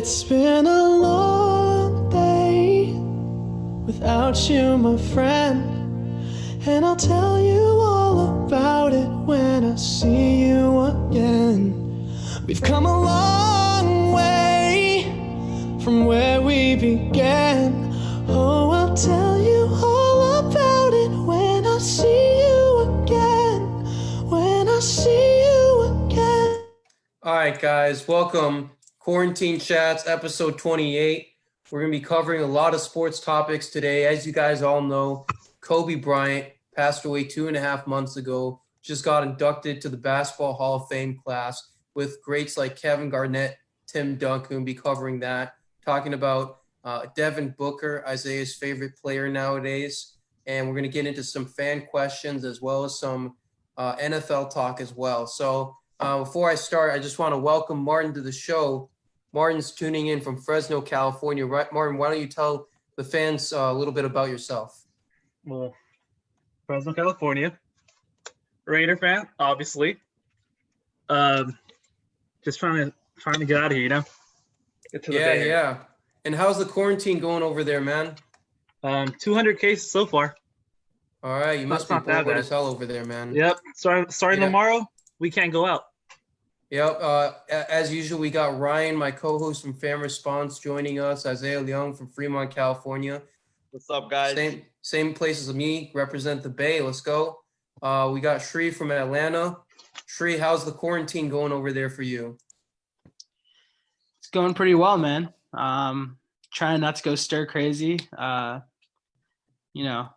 It's been a long day without you, my friend, and I'll tell you all about it when I see you again. We've come a long way from where we began. Oh, I'll tell you all about it when I see you again. When I see you again. All right, guys, welcome. Quarantine Chats, episode 28. We're going to be covering a lot of sports topics today. As you guys all know, Kobe Bryant passed away 2.5 months ago. Just got inducted to the Basketball Hall of Fame class with greats like Kevin Garnett, Tim Duncan. We'll be covering that. Talking about Devin Booker, Isaiah's favorite player nowadays. And we're going to get into some fan questions as well as some NFL talk as well. So before I start, I just want to welcome Martin to the show. Martin's tuning in from Fresno, California. Right, Martin, why don't you tell the fans a little bit about yourself? Well, Fresno, California. Raider fan, obviously. Just trying to get out of here, you know? Get to the Bay Area. Yeah. And how's the quarantine going over there, man? 200 cases so far. All right, you must be not that bored bad. as hell over there, man. Yep. Starting tomorrow, we can't go out. Yep. As usual, we got Ryan, my co-host from Fan Response, joining us. Isaiah Leung from Fremont, California. What's up, guys? Same place as me. Represent the Bay. Let's go. We got Shri from Atlanta. Shri, how's the quarantine going over there for you? It's going pretty well, man. Trying not to go stir crazy. No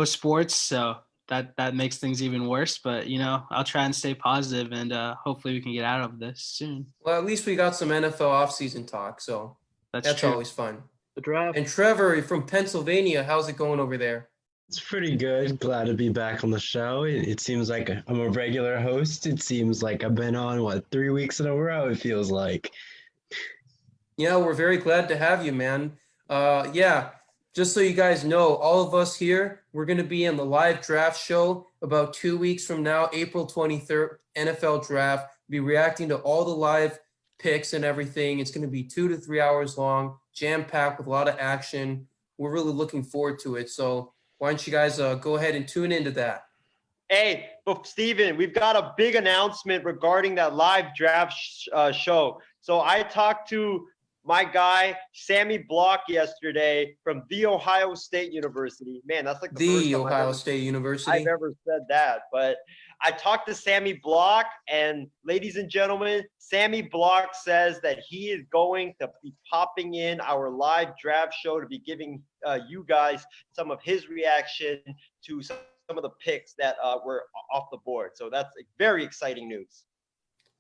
sports, so that makes things even worse. But I'll try and stay positive, and hopefully we can get out of this soon. Well, at least we got some NFL offseason talk, so that's true. always fun. The draft. And Trevor from Pennsylvania, how's it going over there? It's pretty good. Glad to be back on the show. It seems like I'm a regular host. It seems like I've been on, 3 weeks in a row, it feels like. Yeah, we're very glad to have you, man. Just so you guys know, all of us here, we're going to be in the live draft show about 2 weeks from now, April 23rd, NFL draft. We'll be reacting to all the live picks and everything. It's going to be 2 to 3 hours long, jam-packed with a lot of action. We're really looking forward to it. So why don't you guys go ahead and tune into that? Hey, but Steven, we've got a big announcement regarding that live draft show. So I talked to my guy, Sammy Block, yesterday from The Ohio State University. Man, that's like the first time Ohio State University. I've ever said that. But I talked to Sammy Block, and ladies and gentlemen, Sammy Block says that he is going to be popping in our live draft show to be giving you guys some of his reaction to some of the picks that were off the board. So that's very exciting news.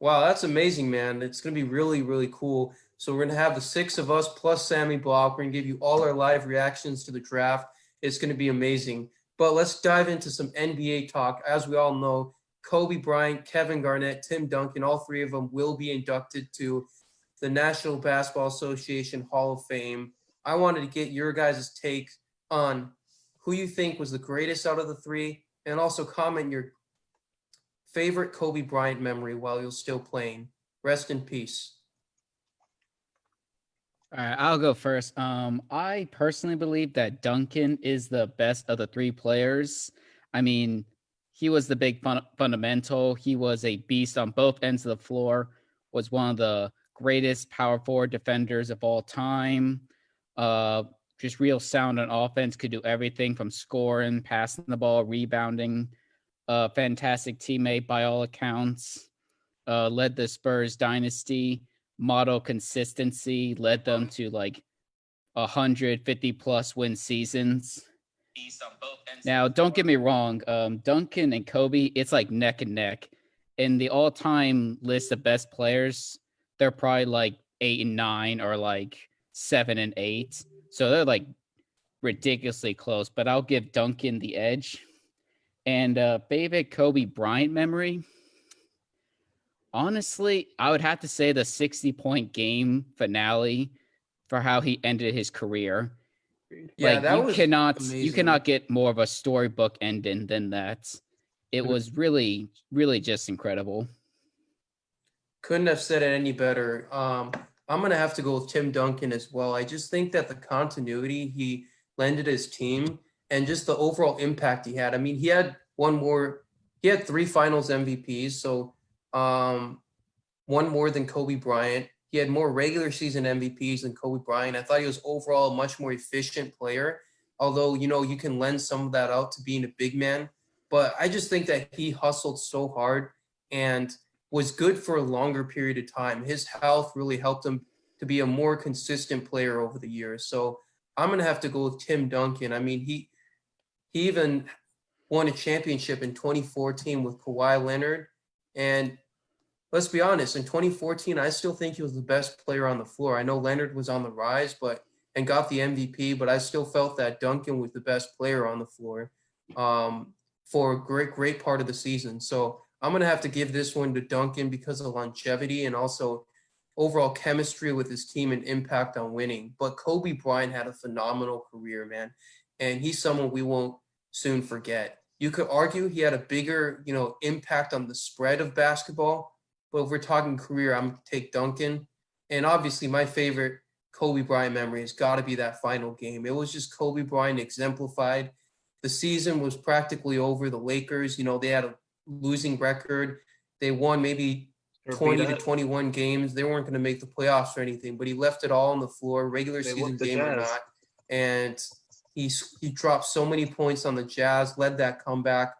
Wow, that's amazing, man. It's going to be really, really cool. So we're going to have the 6 of us plus Sammy Block. We're going to give you all our live reactions to the draft. It's going to be amazing. But let's dive into some NBA talk. As we all know, Kobe Bryant, Kevin Garnett, Tim Duncan, all 3 of them will be inducted to the National Basketball Association Hall of Fame. I wanted to get your guys' take on who you think was the greatest out of the 3, and also comment your favorite Kobe Bryant memory while you're still playing. Rest in peace. All right, I'll go first. I personally believe that Duncan is the best of the 3 players. I mean, he was the big fundamental. He was a beast on both ends of the floor, was one of the greatest power forward defenders of all time. Just real sound on offense, could do everything from scoring, passing the ball, rebounding. Fantastic teammate by all accounts. Led the Spurs dynasty. Model consistency, led them to 150 plus win seasons. Now, don't get me wrong, Duncan and Kobe, it's like neck and neck. In the all-time list of best players, they're probably 8 and 9 or 7 and 8. So they're ridiculously close, but I'll give Duncan the edge. And favorite Kobe Bryant memory? Honestly, I would have to say the 60-point game finale for how he ended his career. Yeah, that was amazing. You cannot get more of a storybook ending than that. It was really, really just incredible. Couldn't have said it any better. I'm going to have to go with Tim Duncan as well. I just think that the continuity he lended his team and just the overall impact he had. I mean, he had 3 finals MVPs. So, one more than Kobe Bryant. He had more regular season MVPs than Kobe Bryant. I thought he was overall a much more efficient player, although, you can lend some of that out to being a big man. But I just think that he hustled so hard and was good for a longer period of time. His health really helped him to be a more consistent player over the years. So I'm going to have to go with Tim Duncan. I mean, he even won a championship in 2014 with Kawhi Leonard. And let's be honest, in 2014, I still think he was the best player on the floor. I know Leonard was on the rise, and got the MVP, but I still felt that Duncan was the best player on the floor for a great part of the season. So I'm going to have to give this one to Duncan because of longevity and also overall chemistry with his team and impact on winning. But Kobe Bryant had a phenomenal career, man, and he's someone we won't soon forget. You could argue he had a bigger, impact on the spread of basketball, but if we're talking career, I'm going to take Duncan. And obviously my favorite Kobe Bryant memory has got to be that final game. It was just Kobe Bryant exemplified. The season was practically over. The Lakers, they had a losing record. They won maybe 20 to 21 games. They weren't going to make the playoffs or anything, but he left it all on the floor, regular season game or not. And he dropped so many points on the Jazz, led that comeback.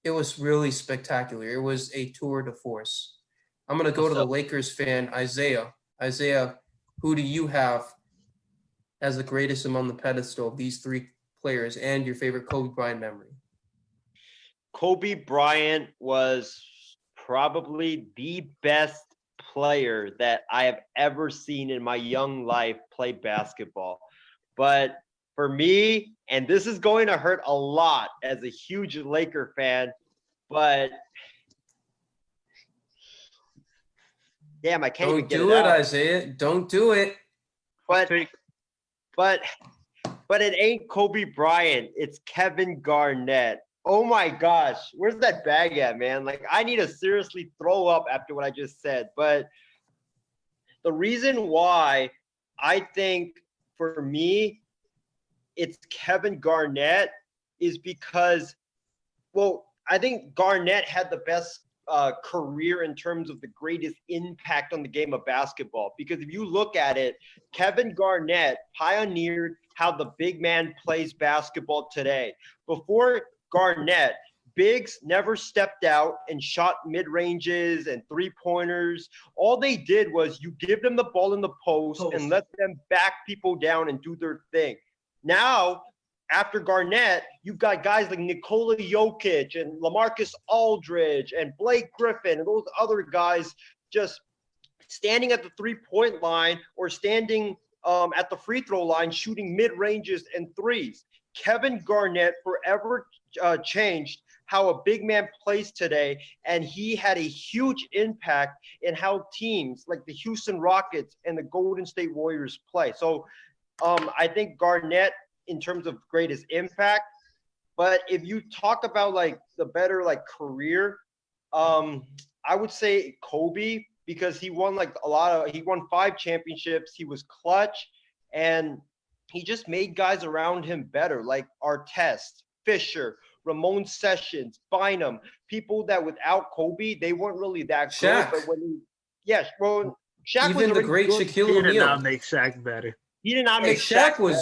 It was really spectacular. It was a tour de force. I'm going to go to the Lakers fan, Isaiah. Isaiah, who do you have as the greatest among the pedestal of these 3 players and your favorite Kobe Bryant memory? Kobe Bryant was probably the best player that I have ever seen in my young life play basketball. But for me, and this is going to hurt a lot as a huge Laker fan, but damn, I can't even get it out. Don't do it, Isaiah. Don't do it. But it ain't Kobe Bryant. It's Kevin Garnett. Oh my gosh, where's that bag at, man? Like, I need to seriously throw up after what I just said. But the reason why I think for me it's Kevin Garnett is because, well, I think Garnett had the best career in terms of the greatest impact on the game of basketball. Because if you look at it, Kevin Garnett pioneered how the big man plays basketball today. Before Garnett, bigs never stepped out and shot mid-ranges and three-pointers. All they did was you give them the ball in the post and let them back people down and do their thing. Now, after Garnett, you've got guys like Nikola Jokic and LaMarcus Aldridge and Blake Griffin and those other guys just standing at the three-point line or standing at the free throw line shooting mid-ranges and threes. Kevin Garnett forever changed how a big man plays today, and he had a huge impact in how teams like the Houston Rockets and the Golden State Warriors play. So I think Garnett in terms of greatest impact, but if you talk about like the better like career, I would say Kobe, because he won like he won 5 championships. He was clutch, and he just made guys around him better, like Artest, Fisher, Ramon Sessions, Bynum, people that without Kobe, they weren't really that Shaq. good. But when Shaq Even was the great good. Shaquille He did not O'Neal. make Shaq better. He did not Hey, make Shaq better.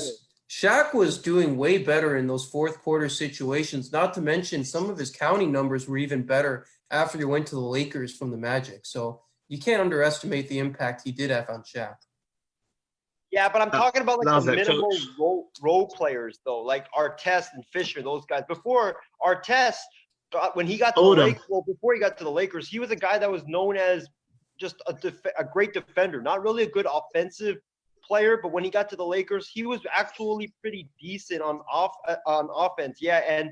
Shaq was doing way better in those fourth quarter situations. Not to mention some of his counting numbers were even better after he went to the Lakers from the Magic. So you can't underestimate the impact he did have on Shaq. Yeah, but I'm talking about that like was the their minimal coach. role players though, like Artest and Fisher, those guys. Before Artest, when he got to Odom. the Lakers, before he got to the Lakers, he was a guy that was known as just a great defender, not really a good offensive player. But when he got to the Lakers, he was actually pretty decent on offense. Yeah, and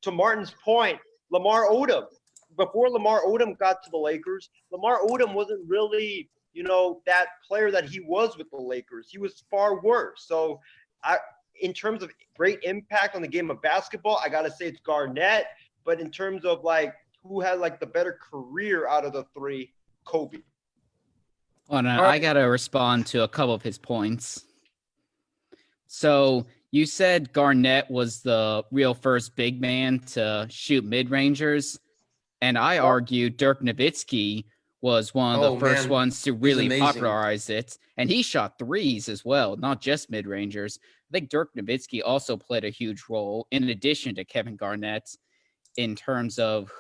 to Martin's point, Lamar Odom. Before Lamar Odom got to the Lakers, Lamar Odom wasn't really, that player that he was with the Lakers. He was far worse. So in terms of great impact on the game of basketball, I got to say it's Garnett. But in terms of like who had like the better career out of the 3, Kobe. Oh, no, All right. I gotta respond to a couple of his points. So you said Garnett was the real first big man to shoot mid-rangers, and I argue Dirk Nowitzki was one of the Oh, first man. ones to He's really amazing. popularize it, and he shot threes as well, not just mid-rangers. I think Dirk Nowitzki also played a huge role in addition to Kevin Garnett in terms of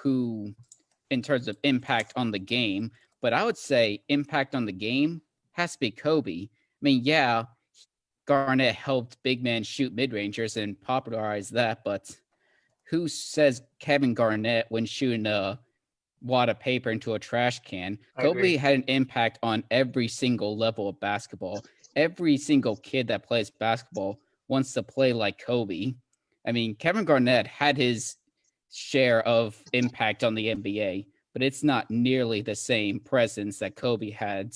impact on the game. But I would say impact on the game has to be Kobe. I mean, yeah, Garnett helped big men shoot mid rangers and popularize that, but who says Kevin Garnett when shooting a wad of paper into a trash can? I agree. Kobe had an impact on every single level of basketball. Every single kid that plays basketball wants to play like Kobe. I mean, Kevin Garnett had his share of impact on the NBA, but it's not nearly the same presence that Kobe had.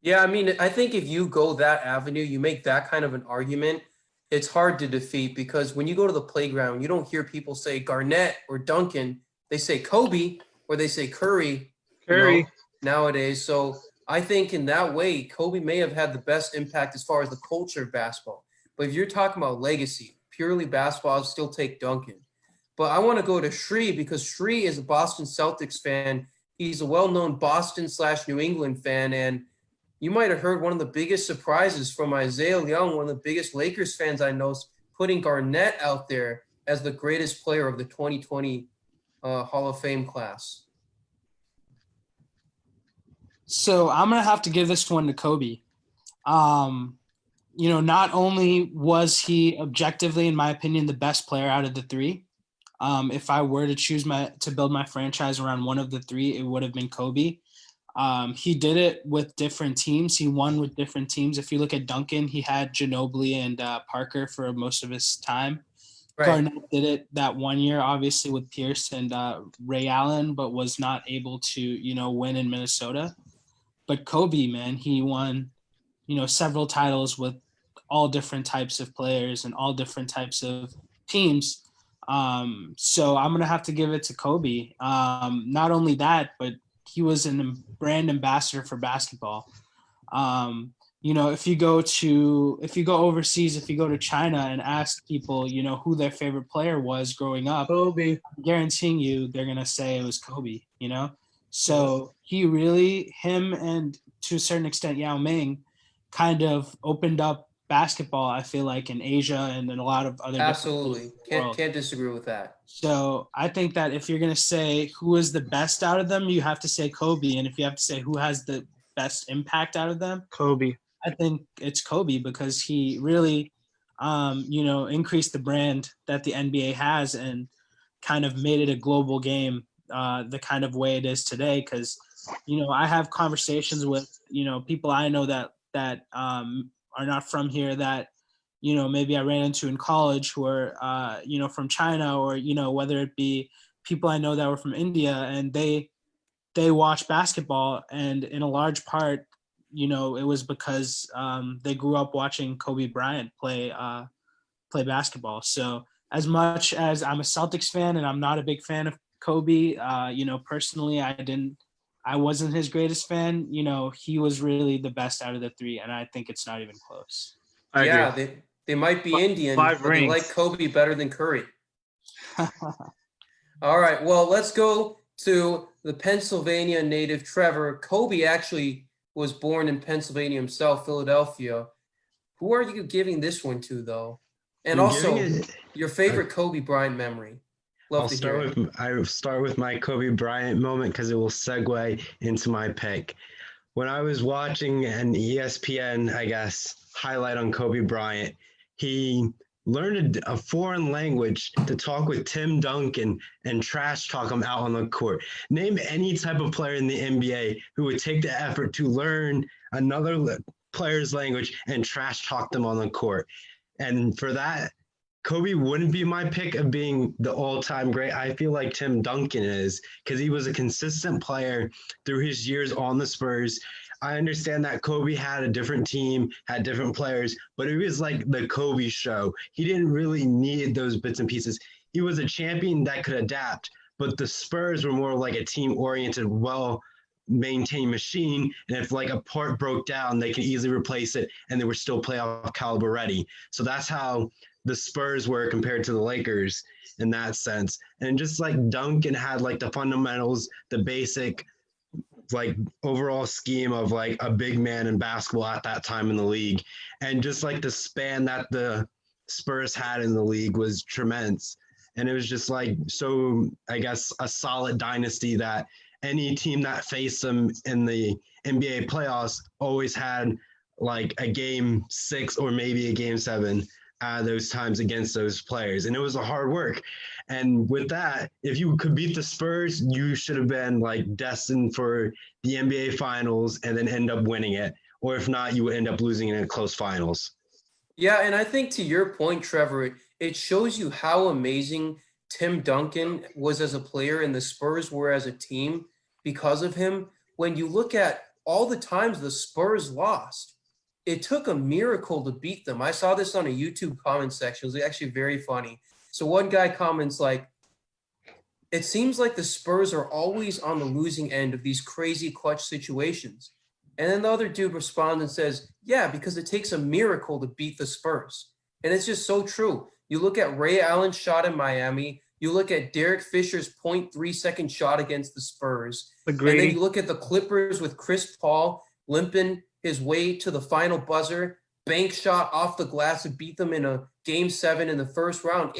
Yeah, I mean, I think if you go that avenue, you make that kind of an argument, it's hard to defeat because when you go to the playground, you don't hear people say Garnett or Duncan. They say Kobe or they say Curry, Curry. nowadays. So I think in that way, Kobe may have had the best impact as far as the culture of basketball. But if you're talking about legacy, purely basketball, I'll still take Duncan. But I want to go to Shree because Shree is a Boston Celtics fan. He's a well-known Boston/New England fan, and you might have heard one of the biggest surprises from Isaiah Young, one of the biggest Lakers fans I know, putting Garnett out there as the greatest player of the 2020 Hall of Fame class. So I'm going to have to give this one to Kobe. Not only was he objectively, in my opinion, the best player out of the three, if I were to choose to build my franchise around one of the three, it would have been Kobe. He did it with different teams. He won with different teams. If you look at Duncan, he had Ginobili and Parker for most of his time. Right. Garnett did it that 1 year, obviously with Pierce and Ray Allen, but was not able to, win in Minnesota. But Kobe, man, he won, several titles with all different types of players and all different types of teams. So I'm going to have to give it to Kobe. Not only that, but he was a brand ambassador for basketball. If you go overseas, if you go to China and ask people, who their favorite player was growing up, Kobe. I'm guaranteeing you they're going to say it was Kobe, So him and to a certain extent, Yao Ming kind of opened up basketball, I feel like, in Asia and in a lot of other Absolutely. Can't disagree with that. So I think that if you're going to say who is the best out of them, you have to say Kobe. And if you have to say who has the best impact out of them, Kobe. I think it's Kobe because he really, increased the brand that the NBA has and kind of made it a global game the kind of way it is today. Because, I have conversations with, people I know that are not from here that, maybe I ran into in college who are, from China or, whether it be people I know that were from India and they watch basketball. And in a large part, it was because they grew up watching Kobe Bryant play basketball. So as much as I'm a Celtics fan and I'm not a big fan of Kobe, personally, I wasn't his greatest fan. He was really the best out of the three. And I think it's not even close. I Yeah, agree. they might be Indian, Five but they rings. like Kobe better than Curry. All right, well, let's go to the Pennsylvania native Trevor. Kobe actually was born in Pennsylvania himself, Philadelphia. Who are you giving this one to, though? And also, your favorite Kobe Bryant memory. Love to hear it. I start with my Kobe Bryant moment because it will segue into my pick. When I was watching an ESPN, I guess, highlight on Kobe Bryant, he learned a foreign language to talk with Tim Duncan and trash talk him out on the court. Name any type of player in the NBA who would take the effort to learn another player's language and trash talk them on the court. And for that, Kobe wouldn't be my pick of being the all-time great. I feel like Tim Duncan is because he was a consistent player through his years on the Spurs. I understand that Kobe had a different team, had different players, but it was like the Kobe show. He didn't really need those bits and pieces. He was a champion that could adapt, but the Spurs were more like a team-oriented, maintain machine, and if like a part broke down, they can easily replace it, and they were still playoff caliber ready. So that's how the Spurs were compared to the Lakers in that sense. And just like Duncan had like the fundamentals, the basic like overall scheme of like a big man in basketball at that time in the league, and just like the span that the Spurs had in the league was tremendous. And it was just like, so I guess a solid dynasty that any team that faced them in the NBA playoffs always had like a game 6 or maybe a game 7 those times against those players. And it was a hard work. And with that, if you could beat the Spurs, you should have been like destined for the NBA finals and then end up winning it. Or if not, you would end up losing in a close finals. Yeah, and I think to your point, Trevor, it shows you how amazing Tim Duncan was as a player and the Spurs were as a team because of him. When you look at all the times the Spurs lost, it took a miracle to beat them. I saw this on a YouTube comment section. It was actually very funny. So one guy comments like, it seems like the Spurs are always on the losing end of these crazy clutch situations. And then the other dude responds and says, yeah, because it takes a miracle to beat the Spurs. And it's just so true. You look at Ray Allen's shot in Miami. You look at Derek Fisher's 0.3-second shot against the Spurs. Agreed. And then you look at the Clippers with Chris Paul limping his way to the final buzzer, bank shot off the glass to beat them in a game 7 in the first round.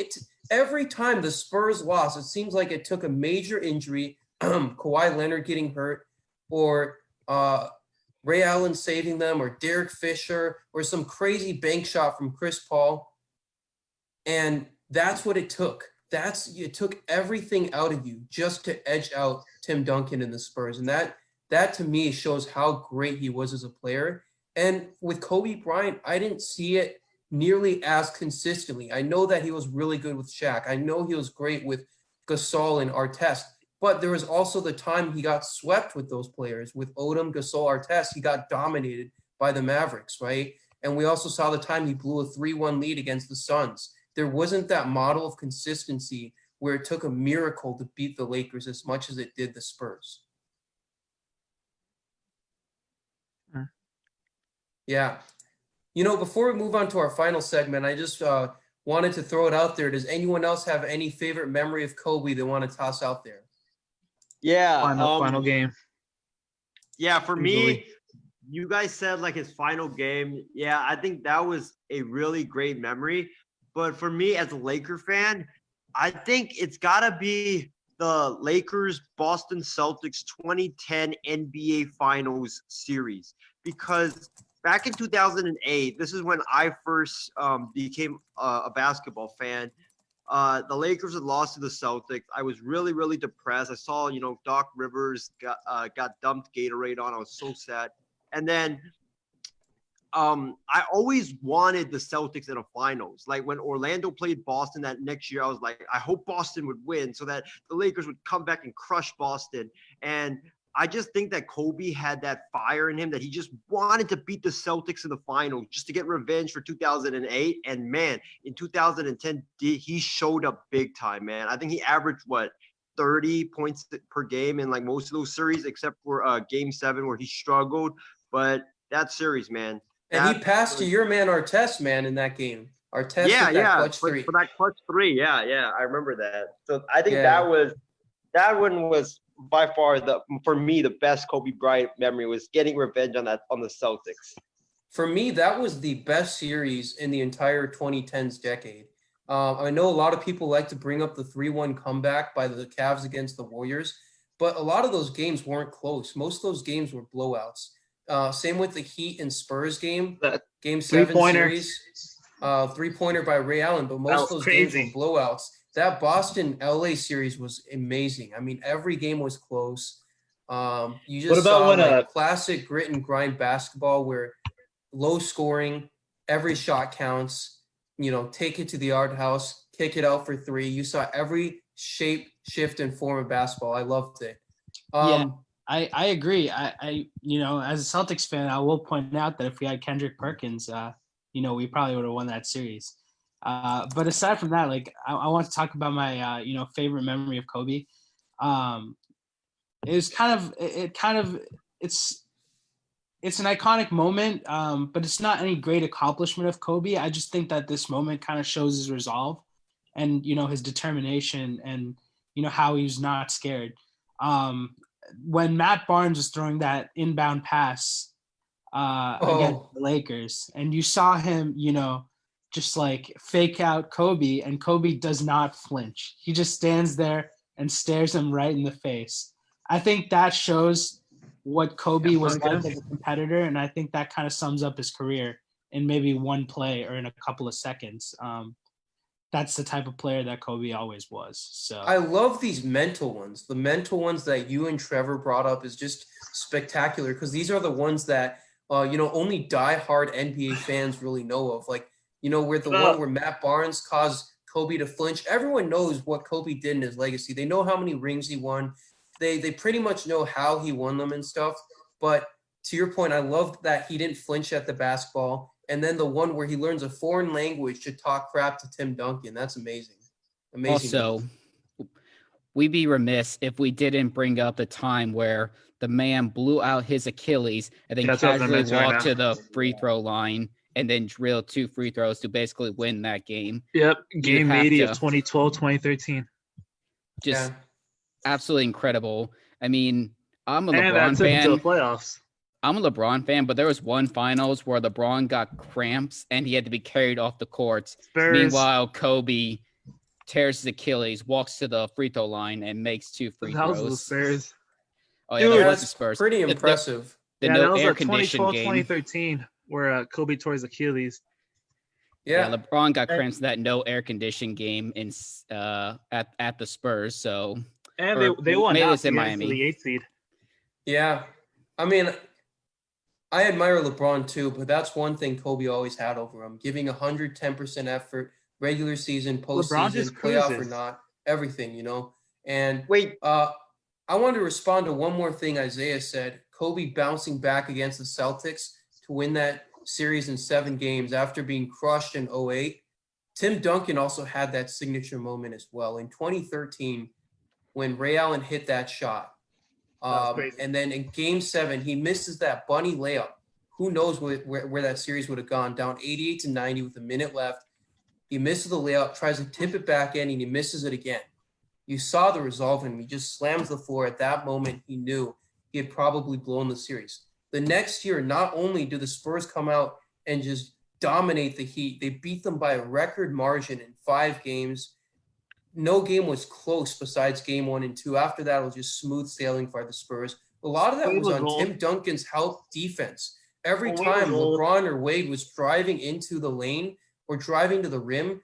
Every time the Spurs lost, it seems like it took a major injury, Kawhi Leonard getting hurt, or Ray Allen saving them, or Derek Fisher, or some crazy bank shot from Chris Paul. And that's what it took. It took everything out of you just to edge out Tim Duncan and the Spurs. And that to me shows how great he was as a player. And with Kobe Bryant, I didn't see it nearly as consistently. I know that he was really good with Shaq. I know he was great with Gasol and Artest. But there was also the time he got swept with those players. With Odom, Gasol, Artest, he got dominated by the Mavericks, right? And we also saw the time he blew a 3-1 lead against the Suns. There wasn't that model of consistency where it took a miracle to beat the Lakers as much as it did the Spurs. Yeah. You know, before we move on to our final segment, I just wanted to throw it out there. Does anyone else have any favorite memory of Kobe they want to toss out there? Yeah. Final game. Yeah, for Easily. me, you guys said like his final game. Yeah, I think that was a really great memory. But for me as a Laker fan, I think it's got to be the Lakers-Boston Celtics 2010 NBA Finals series. Because back in 2008, this is when I first became a basketball fan. The Lakers had lost to the Celtics. I was really, really depressed. I saw, Doc Rivers got dumped Gatorade on. I was so sad. And then I always wanted the Celtics in a finals. Like when Orlando played Boston that next year, I was like, I hope Boston would win so that the Lakers would come back and crush Boston. And I just think that Kobe had that fire in him that he just wanted to beat the Celtics in the finals just to get revenge for 2008. And man, in 2010, he showed up big time, man. I think he averaged 30 points per game in like most of those series, except for game 7 where he struggled. But that series, man. And he passed to your man Artest, man, in that game. Artest with that clutch three. For that clutch 3, yeah, I remember that. So I think that one was by far for me the best Kobe Bryant memory was getting revenge on the Celtics. For me, that was the best series in the entire 2010s decade. I know a lot of people like to bring up the 3-1 comeback by the Cavs against the Warriors, but a lot of those games weren't close. Most of those games were blowouts. Same with the Heat and Spurs game 7 series, 3-pointer by Ray Allen, but most of those games were blowouts. That Boston-LA series was amazing. I mean, every game was close. You just saw classic grit and grind basketball where low scoring, every shot counts, take it to the yard house, kick it out for 3. You saw every shape, shift, and form of basketball. I loved it. I agree. I as a Celtics fan, I will point out that if we had Kendrick Perkins, we probably would have won that series. But aside from that, like I want to talk about my favorite memory of Kobe. it's an iconic moment, but it's not any great accomplishment of Kobe. I just think that this moment kind of shows his resolve and, his determination and, how he's not scared. When Matt Barnes was throwing that inbound pass against the Lakers, and you saw him, just like fake out Kobe, and Kobe does not flinch. He just stands there and stares him right in the face. I think that shows what Kobe was like as a competitor, and I think that kind of sums up his career in maybe one play or in a couple of seconds. That's the type of player that Kobe always was. So I love these mental ones. The mental ones that you and Trevor brought up is just spectacular because these are the ones that only diehard NBA fans really know of. Like, where the one where Matt Barnes caused Kobe to flinch. Everyone knows what Kobe did in his legacy. They know how many rings he won. They pretty much know how he won them and stuff. But to your point, I love that he didn't flinch at the basketball. And then the one where he learns a foreign language to talk crap to Tim Duncan. That's amazing. Amazing. Also, we'd be remiss if we didn't bring up the time where the man blew out his Achilles and then casually walked to the free throw line and then drilled 2 free throws to basically win that game. Yep. Game 80 of 2012, 2013. Just absolutely incredible. I mean, I'm a And LeBron that took him to fan. the playoffs. I'm a LeBron fan, but there was one finals where LeBron got cramps and he had to be carried off the court. Spurs. Meanwhile, Kobe tears his Achilles, walks to the free throw line, and makes 2 free That was throws. the Spurs. Oh, yeah, Dude, that was the that's Spurs. pretty impressive. The that no was air like conditioned 2012, game. 2013, where Kobe tore his Achilles. Yeah. LeBron got cramps in that no air conditioned game in at the Spurs. So And or they won maybe it out was in to get Miami. into the 8th seed. Yeah. I mean, I admire LeBron too, but that's one thing Kobe always had over him, giving 110% effort, regular season, postseason, just playoff or cruises. not, everything, And Wait, I wanted to respond to one more thing Isaiah said. Kobe bouncing back against the Celtics to win that series in 7 games after being crushed in 2008. Tim Duncan also had that signature moment as well in 2013 when Ray Allen hit that shot. And then in game 7, he misses that bunny layup. Who knows where that series would have gone, down 88-90 with a minute left. He misses the layup, tries to tip it back in, and he misses it again. You saw the resolve in him. He just slams the floor. At that moment, he knew he had probably blown the series. The next year, not only do the Spurs come out and just dominate the Heat, they beat them by a record margin in 5 games. No game was close besides game 1 and 2. After that, it was just smooth sailing for the Spurs. A lot of that was on Tim Duncan's help defense. Every time LeBron or Wade was driving into the lane or driving to the rim,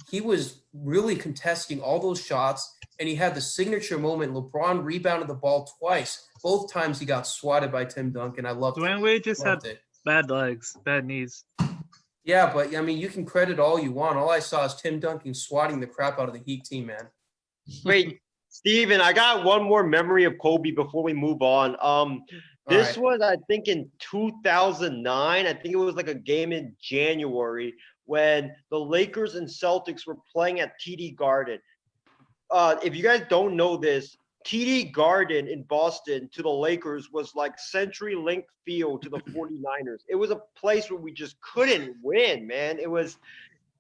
he was really contesting all those shots, and he had the signature moment. LeBron rebounded the ball twice. Both times he got swatted by Tim Duncan. I loved it. Dwayne Wade just had bad legs, bad knees. Yeah, but I mean, you can credit all you want. All I saw is Tim Duncan swatting the crap out of the Heat team, man. Wait, Steven, I got one more memory of Kobe before we move on. This was, I think, in 2009. I think it was like a game in January when the Lakers and Celtics were playing at TD Garden. If you guys don't know this, TD Garden in Boston to the Lakers was like CenturyLink Field to the 49ers. It was a place where we just couldn't win, man. It was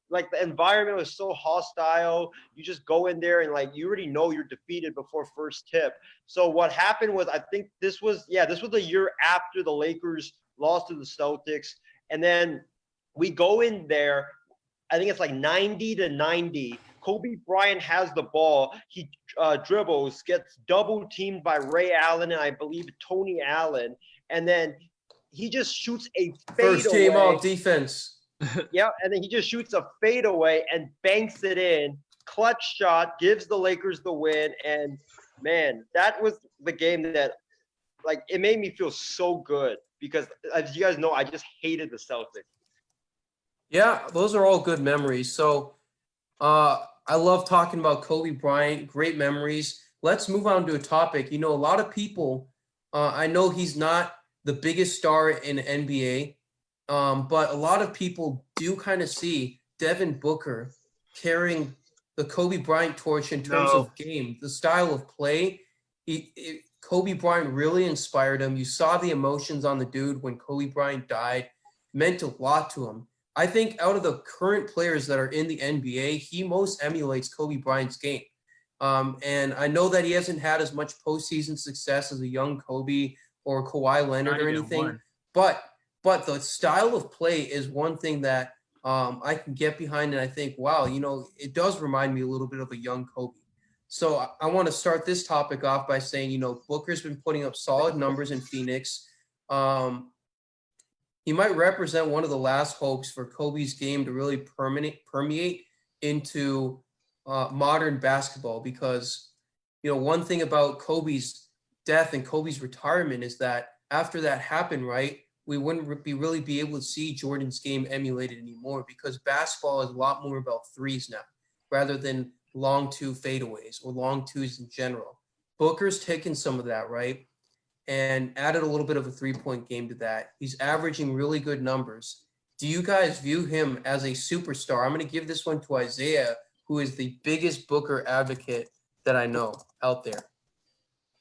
like the environment was so hostile. You just go in there and like you already know you're defeated before first tip. So what happened was, I think this was the year after the Lakers lost to the Celtics. And then we go in there, I think it's like 90-90. Kobe Bryant has the ball. He dribbles, gets double teamed by Ray Allen and I believe Tony Allen. And then he just shoots a fadeaway. First team all defense. Yeah, and then he just shoots a fadeaway and banks it in. Clutch shot, gives the Lakers the win. And man, that was the game that, like, it made me feel so good because, as you guys know, I just hated the Celtics. Yeah, those are all good memories. So I love talking about Kobe Bryant, great memories. Let's move on to a topic. A lot of people, I know he's not the biggest star in NBA, but a lot of people do kind of see Devin Booker carrying the Kobe Bryant torch in terms of game, the style of play. Kobe Bryant really inspired him. You saw the emotions on the dude when Kobe Bryant died. It meant a lot to him. I think out of the current players that are in the NBA, he most emulates Kobe Bryant's game. And I know that he hasn't had as much postseason success as a young Kobe or Kawhi Leonard or anything, but the style of play is one thing that I can get behind, and I think, wow, it does remind me a little bit of a young Kobe. So I want to start this topic off by saying, Booker's been putting up solid numbers in Phoenix. He might represent one of the last hopes for Kobe's game to really permeate into modern basketball, because, one thing about Kobe's death and Kobe's retirement is that after that happened, right, we wouldn't really be able to see Jordan's game emulated anymore, because basketball is a lot more about threes now rather than long two fadeaways or long twos in general. Booker's taken some of that, right, and added a little bit of a three-point game to that. He's averaging really good numbers. Do you guys view him as a superstar? I'm going to give this one to Isaiah, who is the biggest Booker advocate that I know out there.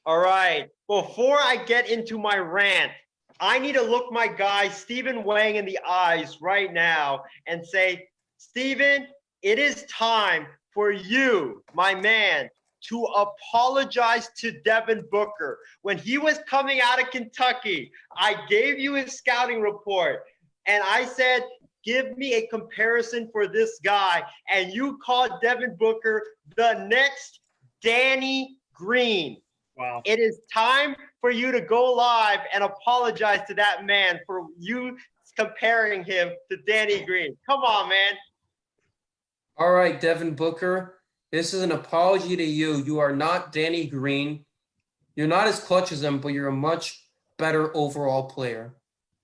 All right. Before I get into my rant, I need to look my guy Stephen Wang in the eyes right now and say, Stephen, it is time for you, my man, to apologize to Devin Booker. When he was coming out of Kentucky, I gave you his scouting report, and I said, give me a comparison for this guy, and you called Devin Booker the next Danny Green. Wow. It is time for you to go live and apologize to that man for you comparing him to Danny Green. Come on, man. All right, Devin Booker, this is an apology to you. You are not Danny Green. You're not as clutch as him, but you're a much better overall player.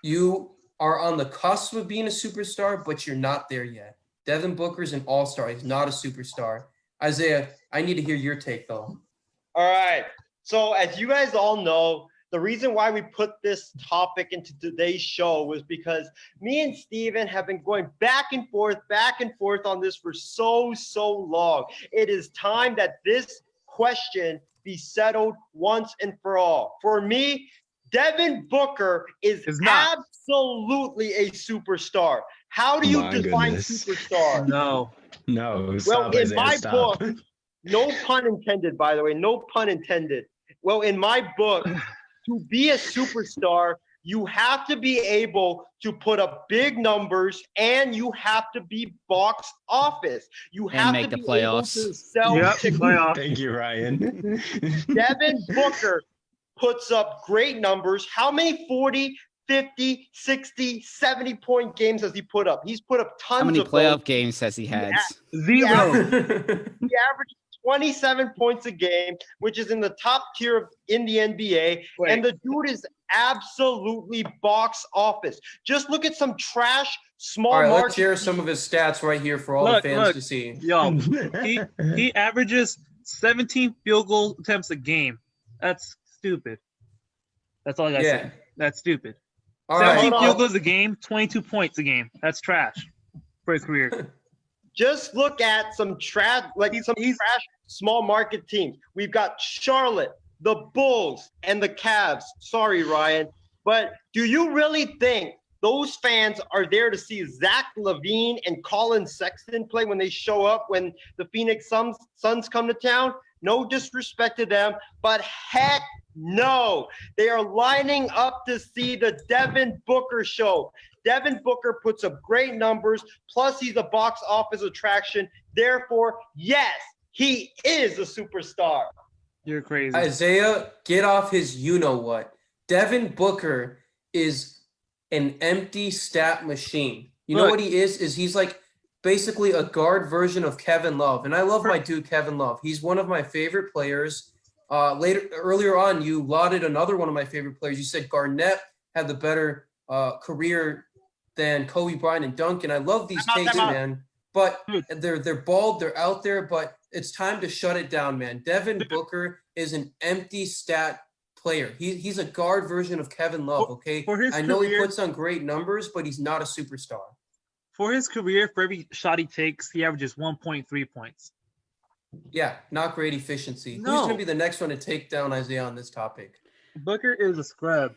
You are on the cusp of being a superstar, but you're not there yet. Devin Booker's an all-star. He's not a superstar. Isaiah, I need to hear your take, though. All right. So as you guys all know, the reason why we put this topic into today's show was because me and Steven have been going back and forth on this for so long. It is time that this question be settled once and for all. For me, Devin Booker is absolutely a superstar. How do you define superstar? No. Well, in my book, no pun intended, by the way, no pun intended. Well, in my book, to be a superstar, you have to be able to put up big numbers, and you have to be box office. You have make to the be playoffs. able to sell tickets. Thank you, Ryan. Devin Booker puts up great numbers. How many 40, 50, 60, 70-point games has he put up? He's put up tons of How many those. playoff games has he had? Zero. He averages 27 points a game, which is in the top tier in the NBA. Wait. And the dude is absolutely box office. Just look at some trash small All right, market. let's share some of his stats right here for all the fans to see. Yo, he averages 17 field goal attempts a game. That's stupid. That's all I gotta say. That's stupid. All 17 right. field goals a game, 22 points a game. That's trash for his career. Just look at some trash small market teams. We've got Charlotte, the Bulls, and the Cavs. Sorry, Ryan. But do you really think those fans are there to see Zach LaVine and Colin Sexton play when they show up when the Phoenix Suns come to town? No disrespect to them, but heck no. They are lining up to see the Devin Booker show. Devin Booker puts up great numbers, plus he's a box office attraction. Therefore, yes, he is a superstar. You're crazy. Isaiah, get off his you-know-what. Devin Booker is an empty stat machine. You know what he is? He's like basically a guard version of Kevin Love. And I love my dude, Kevin Love. He's one of my favorite players. Earlier on, you lauded another one of my favorite players. You said Garnett had the better career than Kobe Bryant and Duncan. I love these takes, man. But they're bald, they're out there, but it's time to shut it down, man. Devin Booker is an empty stat player. He's a guard version of Kevin Love, okay? I know he puts on great numbers, but he's not a superstar. For his career, for every shot he takes, he averages 1.3 points. Yeah, not great efficiency. Who's No. going to be the next one to take down Isaiah on this topic? Booker is a scrub.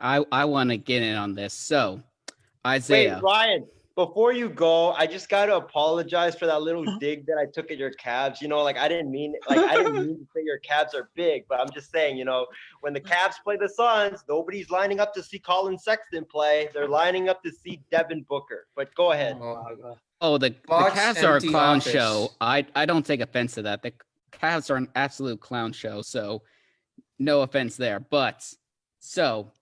I want to get in on this. So, Wait, Isaiah, Ryan, before you go, I just got to apologize for that little dig that I took at your Cavs. You know, like I didn't mean to say your Cavs are big, but I'm just saying, you know, when the Cavs play the Suns, nobody's lining up to see Colin Sexton play. They're lining up to see Devin Booker. But go ahead. the Bucks Cavs are a empty clown office. show. I don't take offense to that. The Cavs are an absolute clown show. So, no offense there. But so,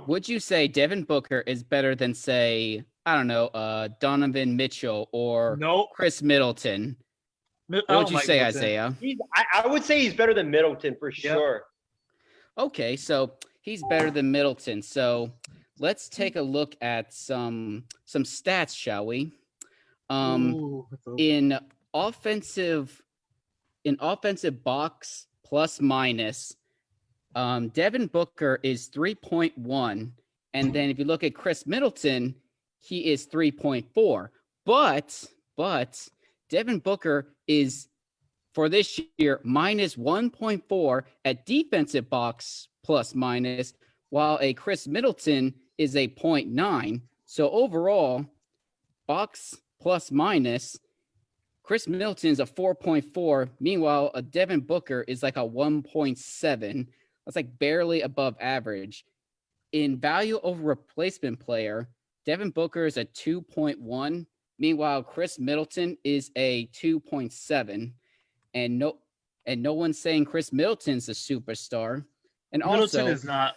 would you say Devin Booker is better than, say, I don't know, Donovan Mitchell or Nope. Chris Middleton? What What would you say, Isaiah? I would say he's better than Middleton for sure. Okay, so he's better than Middleton. So let's take a look at some stats, shall we? In offensive box plus minus, Devin Booker is 3.1, and then if you look at Chris Middleton, he is 3.4. But Devin Booker is, for this year, minus 1.4 at defensive box plus minus, while a Chris Middleton is a 0.9. So overall, box plus minus, Chris Middleton is a 4.4. Meanwhile, a Devin Booker is like a 1.7. That's like barely above average. In value over replacement player, Devin Booker is a 2.1. Meanwhile, Chris Middleton is a 2.7. And no one's saying Chris Middleton's a superstar. And Middleton is not.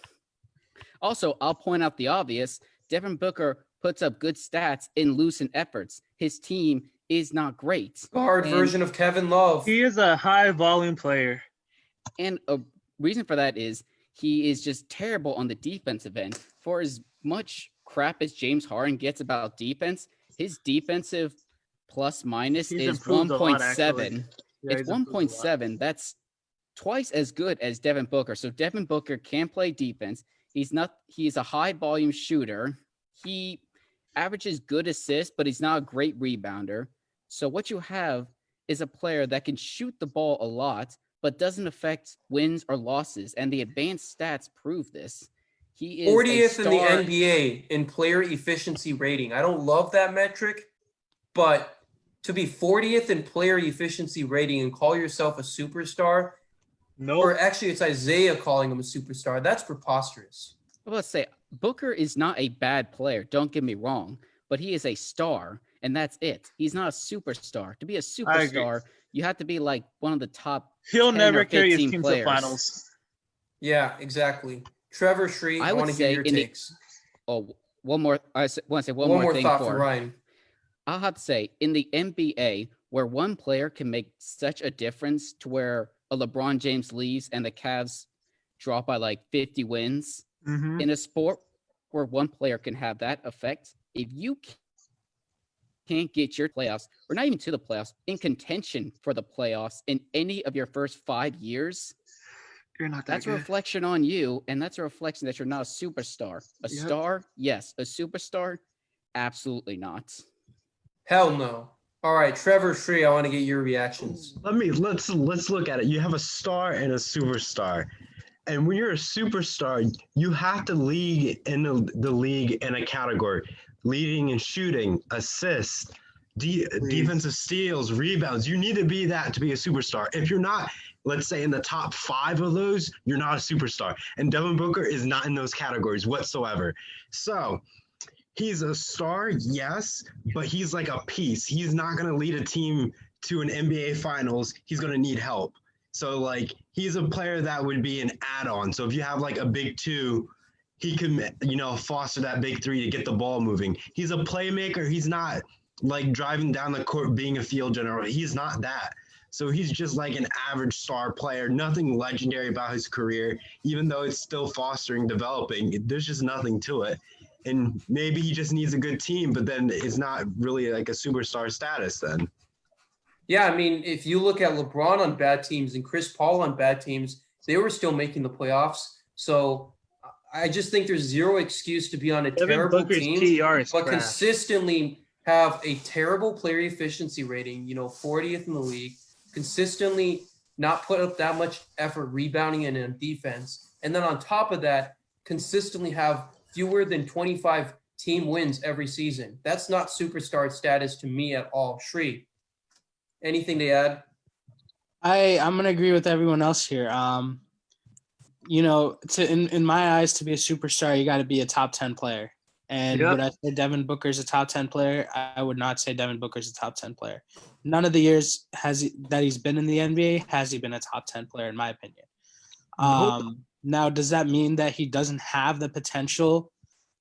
Also, I'll point out the obvious. Devin Booker puts up good stats in loosened efforts. His team is not great. Guard version of Kevin Love. He is a high volume player. And a reason for that is he is just terrible on the defensive end. For as much crap as James Harden gets about defense, his defensive plus minus He's is improved a lot, 1.7. actually. Yeah, It's he's improved a lot. 1.7. That's twice as good as Devin Booker. So Devin Booker can play defense. He's a high volume shooter. He averages good assists, but he's not a great rebounder. So what you have is a player that can shoot the ball a lot, but doesn't affect wins or losses. And the advanced stats prove this. He is 40th in the star. NBA in player efficiency rating. I don't love that metric, but to be 40th in player efficiency rating and call yourself a superstar, or actually it's Isaiah calling him a superstar, that's preposterous. Let's say Booker is not a bad player. Don't get me wrong, but he is a star, and that's it. He's not a superstar. To be a superstar, you have to be like one of the top. He'll 10 never or carry his 15 team to players. the finals. Yeah, exactly. Trevor Shree, I I would want to get say your in the- takes. Oh, one more. I want to say one One more thing thought for for Ryan. I'll have to say, in the NBA, where one player can make such a difference to where a LeBron James leaves and the Cavs drop by like 50 wins, Mm-hmm. in a sport where one player can have that effect, if you can't get your playoffs, or not even to the playoffs, in contention for the playoffs in any of your first 5 years, You're not that that's a good. reflection on you, and that's a reflection that you're not a superstar. A Yep. star, yes. A superstar, absolutely not. Hell no. All right, Trevor Shree, I want to get your reactions. Let's look at it. You have a star and a superstar. And when you're a superstar, you have to lead in the league in a category. Leading and shooting, assists, defensive steals, rebounds. You need to be that to be a superstar. If you're not, let's say, in the top 5 of those, you're not a superstar. And Devin Booker is not in those categories whatsoever. So he's a star, yes, but he's like a piece. He's not going to lead a team to an NBA Finals. He's going to need help. So, like, he's a player that would be an add-on. So if you have, like, a big 2, he can, foster that big 3 to get the ball moving. He's a playmaker. He's not, like, driving down the court being a field general. He's not that. So he's just like an average star player, nothing legendary about his career, even though it's still fostering, developing. There's just nothing to it. And maybe he just needs a good team, but then it's not really like a superstar status then. Yeah, I mean, if you look at LeBron on bad teams and Chris Paul on bad teams, they were still making the playoffs. So I just think there's zero excuse to be on a Devin terrible Booker's team, PER is but trash. consistently have a terrible player efficiency rating, 40th in the league. consistently not put up that much effort rebounding and in defense, and then on top of that, consistently have fewer than 25 team wins every season. That's not superstar status to me at all. Shri, anything to add? I'm gonna agree with everyone else here. In my eyes, to be a superstar, you got to be a top 10 player. And Yep. would I say Devin Booker's a top 10 player? I would not say Devin Booker's a top 10 player. None of the years that he's been in the NBA has he been a top 10 player, in my opinion. Nope. Now, does that mean that he doesn't have the potential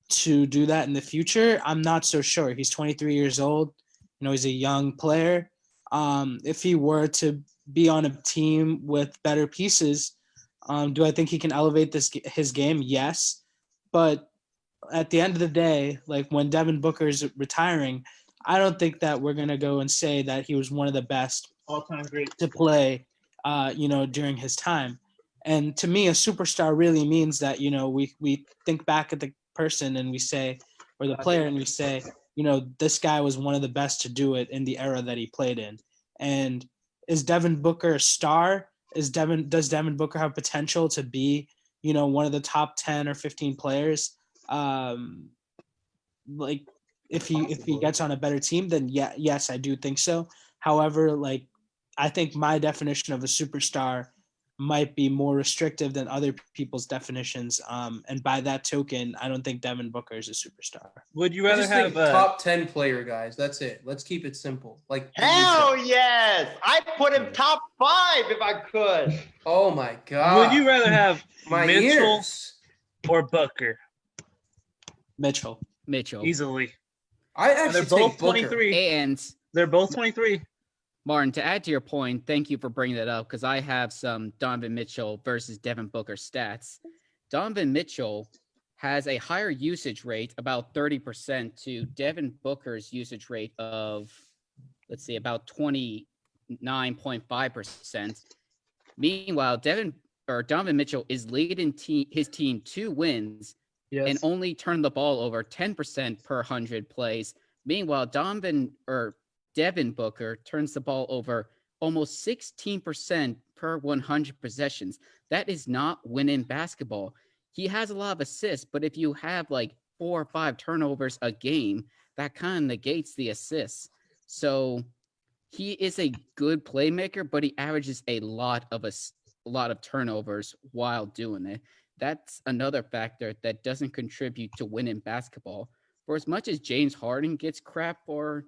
to do that in the future? I'm not so sure. He's 23 years old. He's a young player. If he were to be on a team with better pieces, do I think he can elevate his game? Yes. But at the end of the day, like when Devin Booker is retiring, I don't think that we're going to go and say that he was one of the best All-time great. to play, during his time. And to me, a superstar really means that, we think back at the person and we say, or the player, and we say, this guy was one of the best to do it in the era that he played in. And is Devin Booker a star? Does Devin Booker have potential to be, one of the top 10 or 15 players? Like if he gets on a better team, then yes, I do think so. However, like I think my definition of a superstar might be more restrictive than other people's definitions. And by that token, I don't think Devin Booker is a superstar. Would you I rather just have think top 10 player, guys. That's it. Let's keep it simple. Like Hell yes! I put him top 5 if I could. Oh my god. would you rather have my Mitchell ears. or Booker? Mitchell. Easily. I And they're actually both take Booker. 23. And They're both 23. Martin, to add to your point, thank you for bringing that up because I have some Donovan Mitchell versus Devin Booker stats. Donovan Mitchell has a higher usage rate, about 30%, to Devin Booker's usage rate of, let's see, about 29.5%. Meanwhile, Donovan Mitchell is leading his team 2 wins and only turned the ball over 10% per 100 plays. Meanwhile, Devin Booker turns the ball over almost 16% per 100 possessions. That is not winning basketball. He has a lot of assists, but if you have like 4 or 5 turnovers a game, that kind of negates the assists. So he is a good playmaker, but he averages a lot of turnovers while doing it. That's another factor that doesn't contribute to winning basketball. For as much as James Harden gets crap for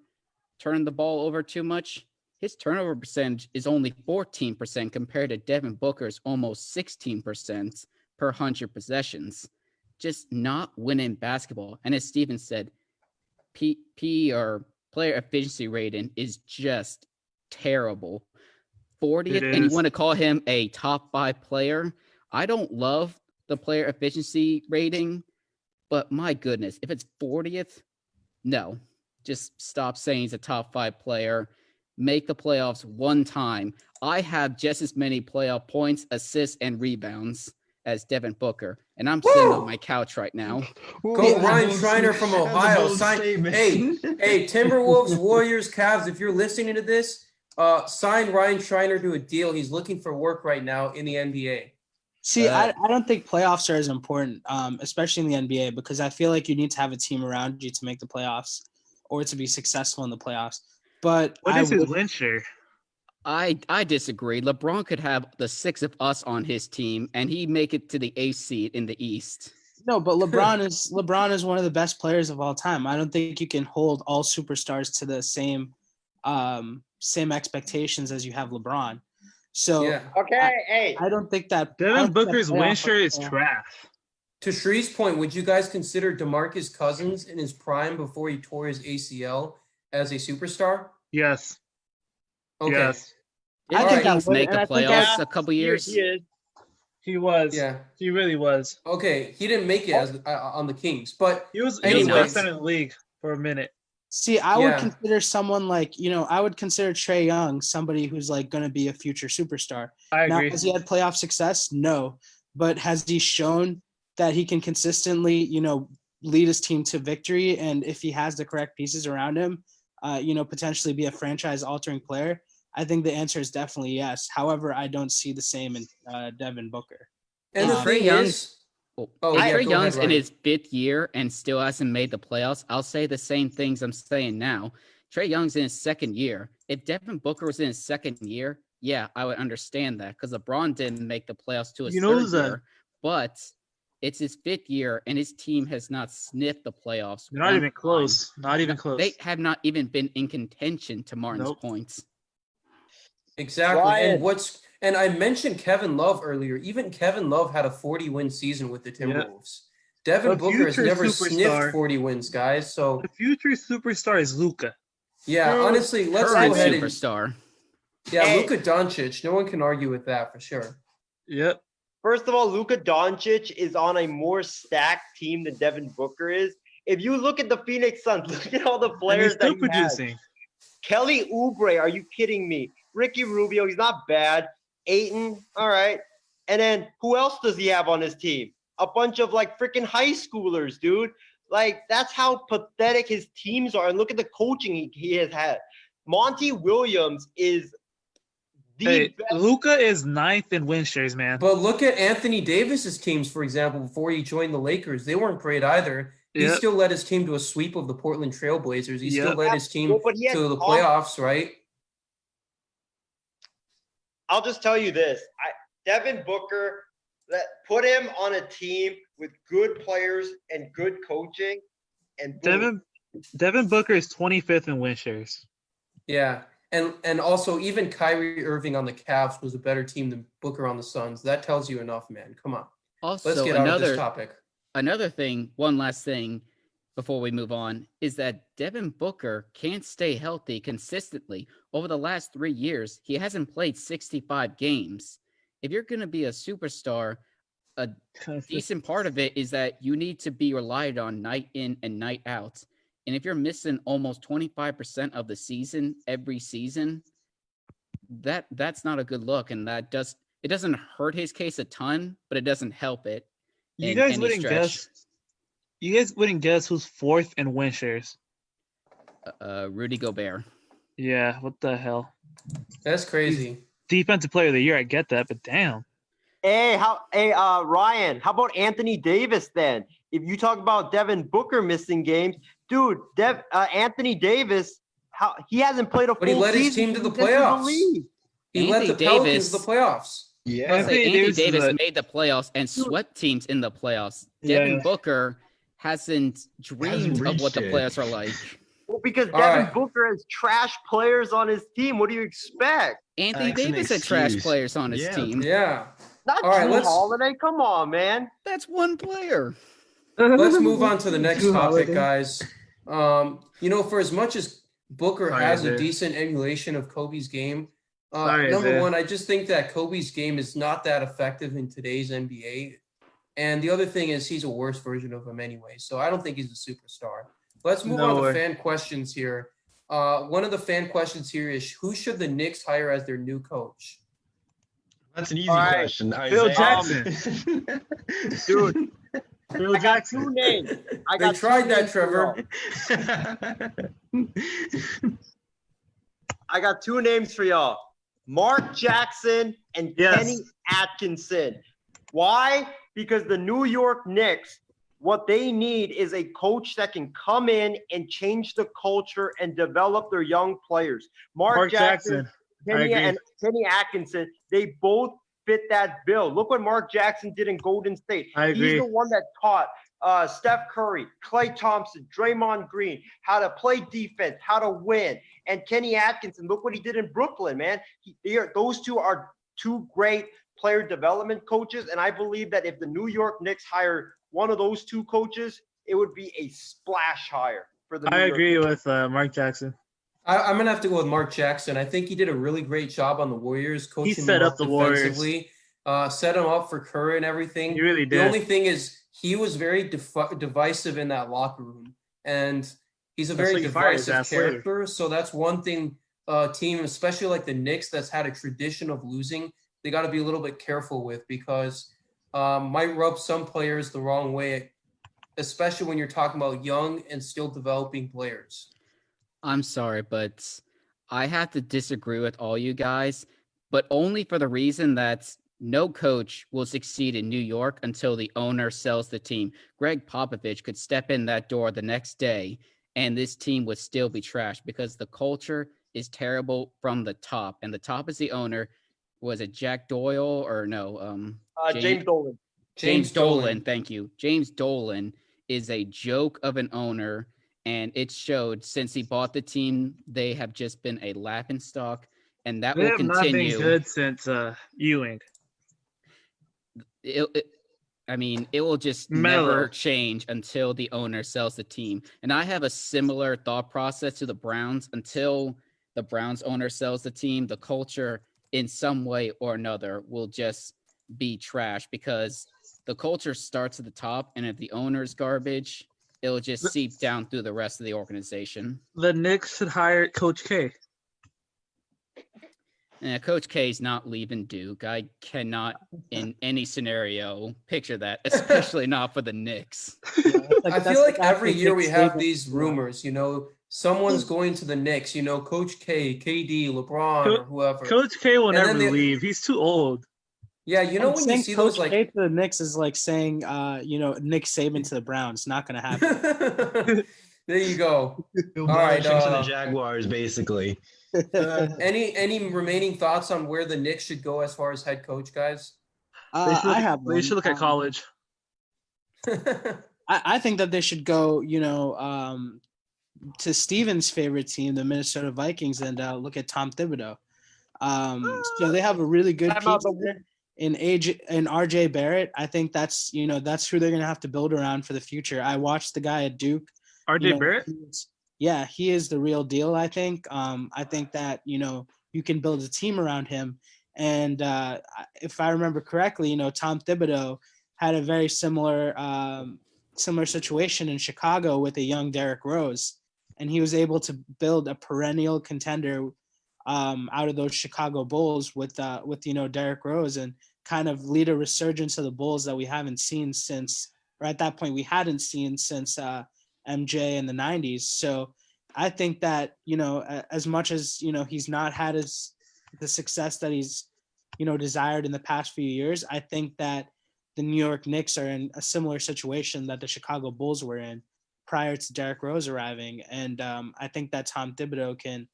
turning the ball over too much, his turnover percentage is only 14% compared to Devin Booker's almost 16% per 100 possessions. Just not winning basketball. And as Steven said, P or player efficiency rating is just terrible. 40th, and you want to call him a top 5 player? I don't love the player efficiency rating, but my goodness, if it's 40th, no. Just stop saying he's a top 5 player. Make the playoffs one time. I have just as many playoff points, assists, and rebounds as Devin Booker, and I'm sitting on my couch right now. Go Ryan Schreiner from Ohio. Hey, Timberwolves, Warriors, Cavs, if you're listening to this, sign Ryan Schreiner to a deal. He's looking for work right now in the NBA. See, I don't think playoffs are as important, especially in the NBA, because I feel like you need to have a team around you to make the playoffs or to be successful in the playoffs. But what is his win share? I disagree. LeBron could have the 6 of us on his team, and he'd make it to the 8th seed in the East. No, but LeBron is one of the best players of all time. I don't think you can hold all superstars to the same expectations as you have LeBron. So yeah. Okay, I don't think that Devin Booker's win share is trash. To Shree's point, would you guys consider DeMarcus Cousins in his prime before he tore his ACL as a superstar? Yes. Okay. Yes. Didn't I think Kings that would- make the and I think playoffs a couple years? He was. Yeah. He really was. Okay, he didn't make it as on the Kings, but He was Anyways. best in the league for a minute. See, I would Yeah. consider someone like, I would consider Trae Young somebody who's like going to be a future superstar. I Now, agree. has he had playoff success? No. But has he shown that he can consistently, lead his team to victory? And if he has the correct pieces around him, potentially be a franchise altering player? I think the answer is definitely yes. However, I don't see the same in Devin Booker. And the Trae thing Young's- is, If yeah, Trae go Young's ahead, in Ryan. his 5th year and still hasn't made the playoffs, I'll say the same things I'm saying now. Trae Young's in his 2nd year. If Devin Booker was in his 2nd year, yeah, I would understand that because LeBron didn't make the playoffs to his 3rd year. But it's his 5th year, and his team has not sniffed the playoffs. They're not even close. Not even close. They have not even been in contention, to Martin's Nope. points. Exactly. Ryan. And I mentioned Kevin Love earlier. Even Kevin Love had a 40-win season with the Timberwolves. Devin A Booker has future never superstar. sniffed 40 wins, guys. So The future superstar is Luka. yeah, Dude, honestly, let's Current go ahead and superstar. yeah, Hey. Luka Doncic. No one can argue with that for sure. Yep. First of all, Luka Doncic is on a more stacked team than Devin Booker is. If you look at the Phoenix Suns, look at all the And players he's that still he has. producing. Kelly Oubre, are you kidding me? Ricky Rubio, he's not bad. Ayton, all right. And then who else does he have on his team? A bunch of like freaking high schoolers, dude. Like that's how pathetic his teams are. And look at the coaching he has had. Monty Williams is the Hey, best. Luka is 9th in win shares, man. But look at Anthony Davis's teams, for example, before he joined the Lakers. They weren't great either. He Yep. still led his team to a sweep of the Portland Trailblazers. He still Yep. led his team Well, but he had to the Tom- playoffs, right? I'll just tell you this. Devin Booker, put him on a team with good players and good coaching. And boom. Devin Booker is 25th in win shares. Yeah. And also even Kyrie Irving on the Cavs was a better team than Booker on the Suns. That tells you enough, man. Come on. Let's Also, get out of this topic. another thing, one last thing before we move on, is that Devin Booker can't stay healthy consistently. Over the last 3 years, he hasn't played 65 games. If you're going to be a superstar, a decent part of it is that you need to be relied on night in and night out. And if you're missing almost 25% of the season every season, that's not a good look. And it doesn't hurt his case a ton, but it doesn't help it. You in guys any wouldn't stretch. guess. You guys wouldn't guess who's 4th in win shares. Rudy Gobert. Yeah, what the hell? That's crazy. Defensive player of the year, I get that, but damn. Hey, Ryan, how about Anthony Davis then? If you talk about Devin Booker missing games, dude, Anthony Davis, he hasn't played a full But he led his season team to the since he's in playoffs. league. He led the Anthony Pelicans Davis- to the playoffs. Yeah. Anthony Davis Davis is made the playoffs and swept teams in the playoffs. Devin Yeah. Booker hasn't dreamed of what the reached it. playoffs are like. Well, because All Devin right. Booker has trash players on his team. What do you expect? Anthony That's an Davis had trash excuse. players on his Yeah. team. Yeah. Not All right, Drew let's- Holiday. Come on, man. That's one player. Let's move on to the next Drew topic, Holiday. guys. For as much as Booker Sorry, has a Isaiah. decent emulation of Kobe's game, Sorry, number Isaiah. one, I just think that Kobe's game is not that effective in today's NBA. And the other thing is he's a worse version of him anyway. So I don't think he's a superstar. Let's move No on to way. fan questions here. One of the fan questions here is who should the Knicks hire as their new coach? That's an easy All right. question. Phil Isaiah. Dude. Phil I got Jackson. 2 names. I They got tried 2 that, names for y'all. Trevor. I got 2 names for y'all. Mark Jackson and Yes. Kenny Atkinson. Why? Because the New York Knicks, what they need is a coach that can come in and change the culture and develop their young players. Mark Jackson, I Kenny, agree. and Kenny Atkinson, they both fit that bill. Look what Mark Jackson did in Golden State. I agree. He's the one that taught Steph Curry, Klay Thompson, Draymond Green how to play defense, how to win. And Kenny Atkinson, look what he did in Brooklyn, man. Those two are 2 great player development coaches. And I believe that if the New York Knicks hire one of those 2 coaches, it would be a splash hire for the New I York agree Knicks. with Mark Jackson. I'm gonna have to go with Mark Jackson. I think he did a really great job on the Warriors, coaching set them up the Warriors. defensively, set them up for Curry and everything. He really The did. only thing is he was very divisive in that locker room, and he's a That's very why you fired his divisive ass later. character. So that's one thing. Team, especially like the Knicks, that's had a tradition of losing, they got to be a little bit careful with because might rub some players the wrong way, especially when you're talking about young and still developing players. I'm sorry, but I have to disagree with all you guys, but only for the reason that no coach will succeed in New York until the owner sells the team. Greg Popovich could step in that door the next day and this team would still be trashed because the culture is terrible from the top. And the top is the owner. Was it Jack Doyle or no? James Dolan. James Dolan. Thank you. James Dolan is a joke of an owner. And it showed since he bought the team, they have just been a laughingstock. And that They will have not been continue. good since Ewing. It will just never change until the owner sells the team. And I have a similar thought process to the Browns. Until the Browns owner sells the team, the culture in some way or another will just be trash because the culture starts at the top. And if the owner's garbage, it'll just seep down through the rest of the organization. The Knicks should hire Coach K. Coach K's not leaving Duke. I cannot, in any scenario, picture that, especially not for the Knicks. I feel like every year we have these rumors, someone's going to the Knicks, Coach K, KD, LeBron, or whoever. Coach K will never leave. He's too old. Yeah, when you see those, Coach K to the Knicks is like saying, Nick Saban to the Browns. Not going to happen. There you go. All right, to the Jaguars, basically. Any remaining thoughts on where the Knicks should go as far as head coach, guys? They should look at college. I think that they should go, to Steven's favorite team, the Minnesota Vikings, and look at Tom Thibodeau. So they have a really good piece in RJ Barrett. I think that's that's who they're gonna have to build around for the future. I watched the guy at Duke. RJ Barrett? Yeah, he is the real deal, I think. I think that, you can build a team around him. And if I remember correctly, Tom Thibodeau had a very similar situation in Chicago with a young Derrick Rose. And he was able to build a perennial contender out of those Chicago Bulls with Derrick Rose and kind of lead a resurgence of the Bulls that we haven't seen since, or at that point we hadn't seen since MJ in the 90s. So I think that, as much as, he's not had the success that he's, desired in the past few years, I think that the New York Knicks are in a similar situation that the Chicago Bulls were in prior to Derrick Rose arriving. And I think that Tom Thibodeau can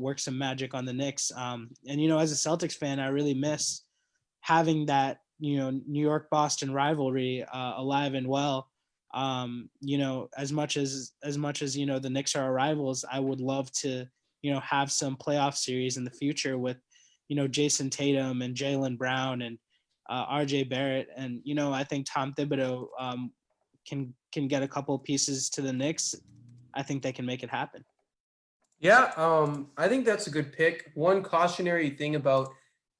work some magic on the Knicks. And, as a Celtics fan, I really miss having that, New York-Boston rivalry alive and well. As much as the Knicks are our rivals, I would love to have some playoff series in the future with Jason Tatum and Jaylen Brown and RJ Barrett, and I think Tom Thibodeau can get a couple pieces to the Knicks. I think they can make it happen. Yeah, I think that's a good pick. One cautionary thing about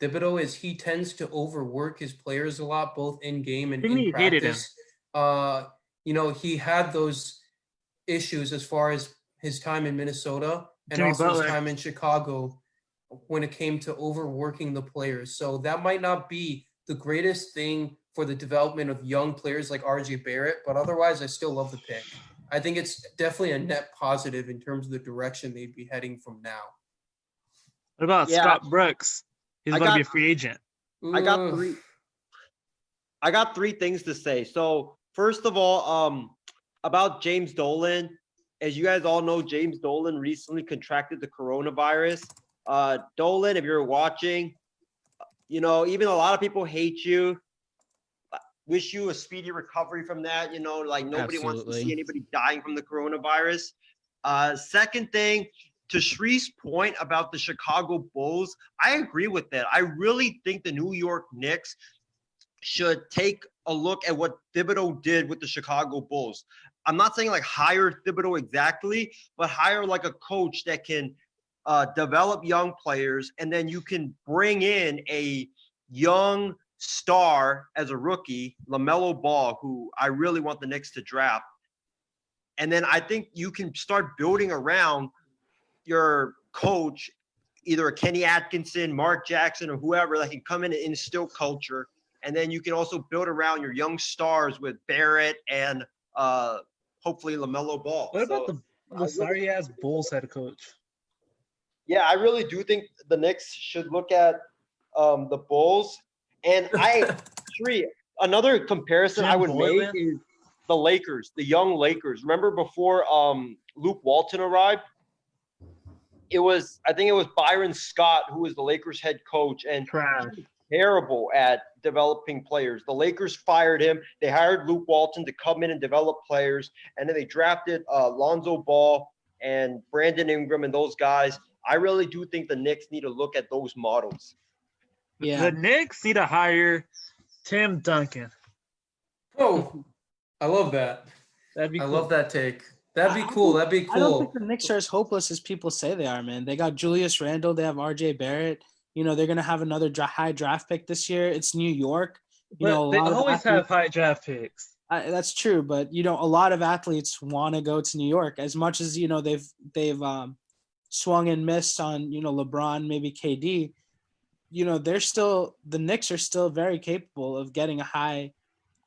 Thibodeau is he tends to overwork his players a lot, both in game and in practice. He had those issues as far as his time in Minnesota and also his time in Chicago when it came to overworking the players. So that might not be the greatest thing for the development of young players like RJ Barrett, but otherwise I still love the pick. I think it's definitely a net positive in terms of the direction they'd be heading from now. What about Scott Brooks? He's about to be a free agent. I got three things to say. So first of all, about James Dolan, as you guys all know, James Dolan recently contracted the coronavirus. Dolan, if you're watching, even a lot of people hate you. Wish you a speedy recovery from that. Nobody wants to see anybody dying from the coronavirus. Second thing, to Shree's point about the Chicago Bulls, I agree with that. I really think the New York Knicks should take a look at what Thibodeau did with the Chicago Bulls. I'm not saying hire Thibodeau exactly, but hire a coach that can develop young players, and then you can bring in a young star as a rookie, LaMelo Ball, who I really want the Knicks to draft. And then I think you can start building around your coach, either a Kenny Atkinson, Mark Jackson, or whoever that can come in and instill culture. And then you can also build around your young stars with Barrett and hopefully LaMelo Ball. What about the sorry-ass Bulls head coach? Yeah, I really do think the Knicks should look at the Bulls. And another comparison I Jim would make Boylan? is the Lakers, the young Lakers. Remember before Luke Walton arrived? I think it was Byron Scott who was the Lakers head coach, and Trash. he was terrible at developing players. The Lakers fired him. They hired Luke Walton to come in and develop players, and then they drafted Lonzo Ball and Brandon Ingram and those guys. I really do think the Knicks need to look at those models. Yeah. The Knicks need to hire Tim Duncan. Oh, I love that. That'd be I cool. love that take. That'd be cool. That'd be I don't think cool. the Knicks are as hopeless as people say they are, man. They got Julius Randle. They have R.J. Barrett. You know, they're going to have another high draft pick this year. It's New York. You But know, a they lot of always have athletes- high draft picks. That's true, but you know, a lot of athletes want to go to New York. As much as you know, they've swung and missed on LeBron, maybe KD. You know, the Knicks are still very capable of getting a high,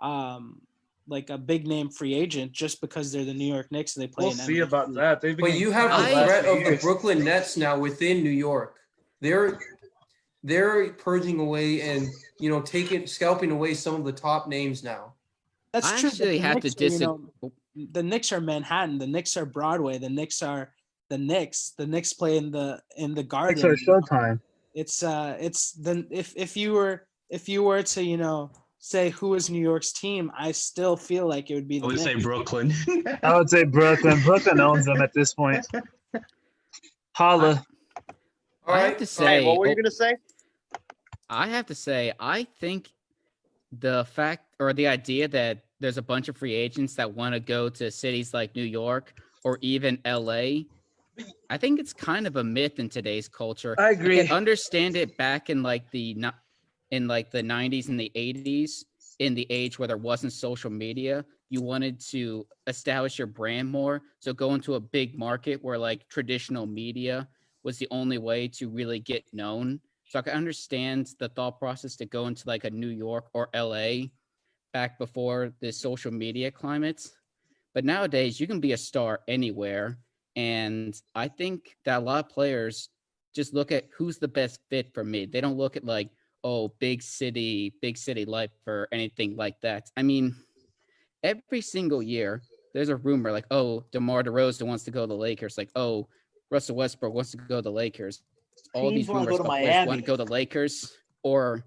like a big name free agent just because they're the New York Knicks and they play. We'll see about that. They've been But you have the threat of the Brooklyn Nets now within New York. They're purging away and scalping away some of the top names now. That's I true. but actually the have to Knicks are, disagree. the Knicks are Manhattan. The Knicks are Broadway. The Knicks are the Knicks. The Knicks play in the Garden. It's our showtime. It's then if you were to say who is New York's team, I still feel like it would be I the would Knicks. say Brooklyn. I would say Brooklyn. Brooklyn owns them at this point. Holla. All I right. have to Hey, say, what were you gonna say? I have to say, I think the fact or the idea that there's a bunch of free agents that want to go to cities like New York or even LA, I think it's kind of a myth in today's culture. I agree. I can understand it back in like the 90s and the 80s, in the age where there wasn't social media. You wanted to establish your brand more, so go into a big market where like traditional media was the only way to really get known. So I can understand the thought process to go into like a New York or LA back before the social media climates. But nowadays you can be a star anywhere. And I think that a lot of players just look at who's the best fit for me. They don't look at like, oh, big city life or anything like that. I mean, every single year there's a rumor like, oh, DeMar DeRozan wants to go to the Lakers. Like, oh, Russell Westbrook wants to go to the Lakers. All Teams these wanna rumors go to about players Miami. want to go to the Lakers or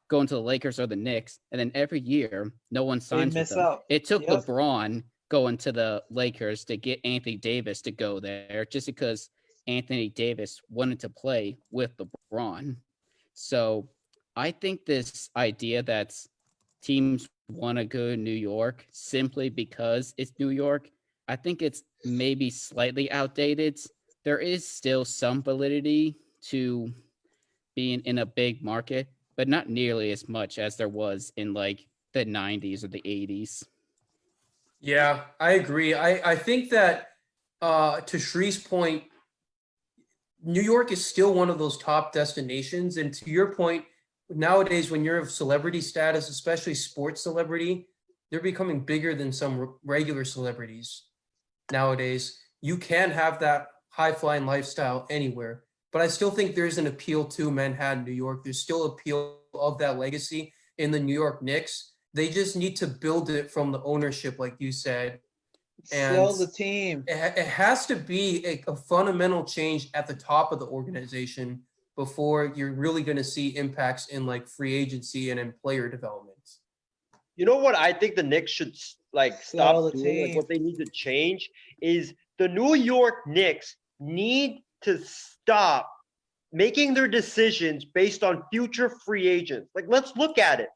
going to the Lakers or the Knicks. And then every year, no one signs with miss them. out. It took Yep. LeBron going to the Lakers to get Anthony Davis to go there just because Anthony Davis wanted to play with LeBron. So I think this idea that teams want to go to New York simply because it's New York, I think it's maybe slightly outdated. There is still some validity to being in a big market, but not nearly as much as there was in like the 90s or the 80s. Yeah, I agree. I think that to Shree's point, New York is still one of those top destinations. And to your point, nowadays when you're of celebrity status, especially sports celebrity, they're becoming bigger than some regular celebrities nowadays. You can have that high-flying lifestyle anywhere. But I still think there's an appeal to Manhattan, New York. There's still appeal of that legacy in the New York Knicks. They just need to build it from the ownership, like you said. And Sell the team. It has to be a fundamental change at the top of the organization before you're really going to see impacts in like free agency and in player development. You know what I think the Knicks should like Sell stop the doing? Like team. what they need to change is the New York Knicks need to stop making their decisions based on future free agents. Like, let's look at it.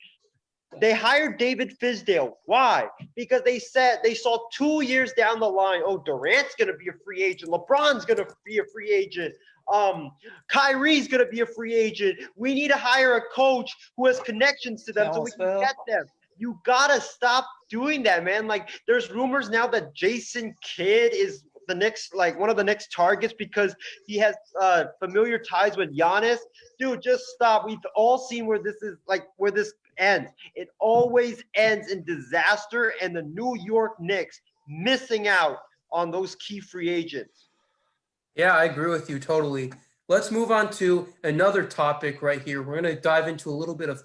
They hired David Fizdale. Why? Because they said they saw 2 years down the line, oh, Durant's going to be a free agent. LeBron's going to be a free agent. Kyrie's going to be a free agent. We need to hire a coach who has connections to them so we can get them. You got to stop doing that, man. Like, there's rumors now that Jason Kidd is the next, like one of the next targets because he has familiar ties with Giannis. Dude, just stop. We've all seen where this is, like where this ends. It always ends in disaster and the New York Knicks missing out on those key free agents. Yeah, I agree with you totally. Let's move on to another topic right here. We're going to dive into a little bit of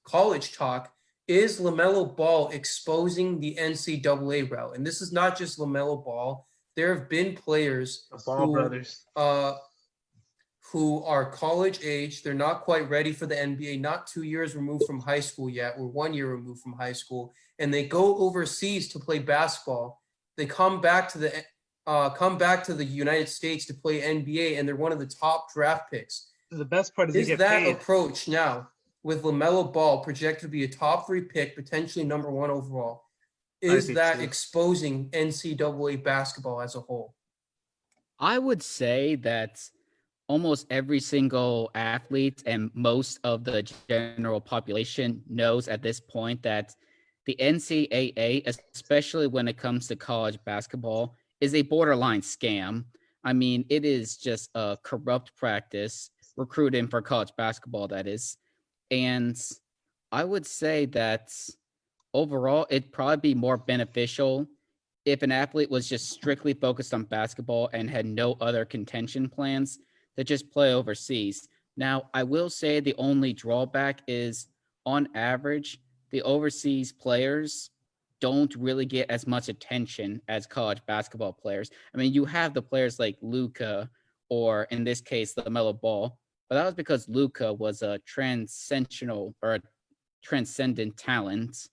college talk. Is LaMelo Ball exposing the NCAA route? And this is not just LaMelo Ball. There have been players The Ball brothers. Who are college age. They're not quite ready for the NBA, not 2 years removed from high school yet, or 1 year removed from high school. And they go overseas to play basketball. They come back to the United States to play NBA, and they're one of the top draft picks. The best part is they Is get that paid. approach now with LaMelo Ball projected to be a top 3 pick, potentially number 1 overall? Is think that so. exposing NCAA basketball as a whole? I would say that almost every single athlete and most of the general population knows at this point that the NCAA, especially when it comes to college basketball, is a borderline scam. I mean, it is just a corrupt practice, recruiting for college basketball, that is. And I would say that overall, it'd probably be more beneficial if an athlete was just strictly focused on basketball and had no other contention plans to just play overseas. Now, I will say the only drawback is, on average, the overseas players don't really get as much attention as college basketball players. I mean, you have the players like Luka, or in this case, LaMelo Ball, but that was because Luka was a transcendent talent,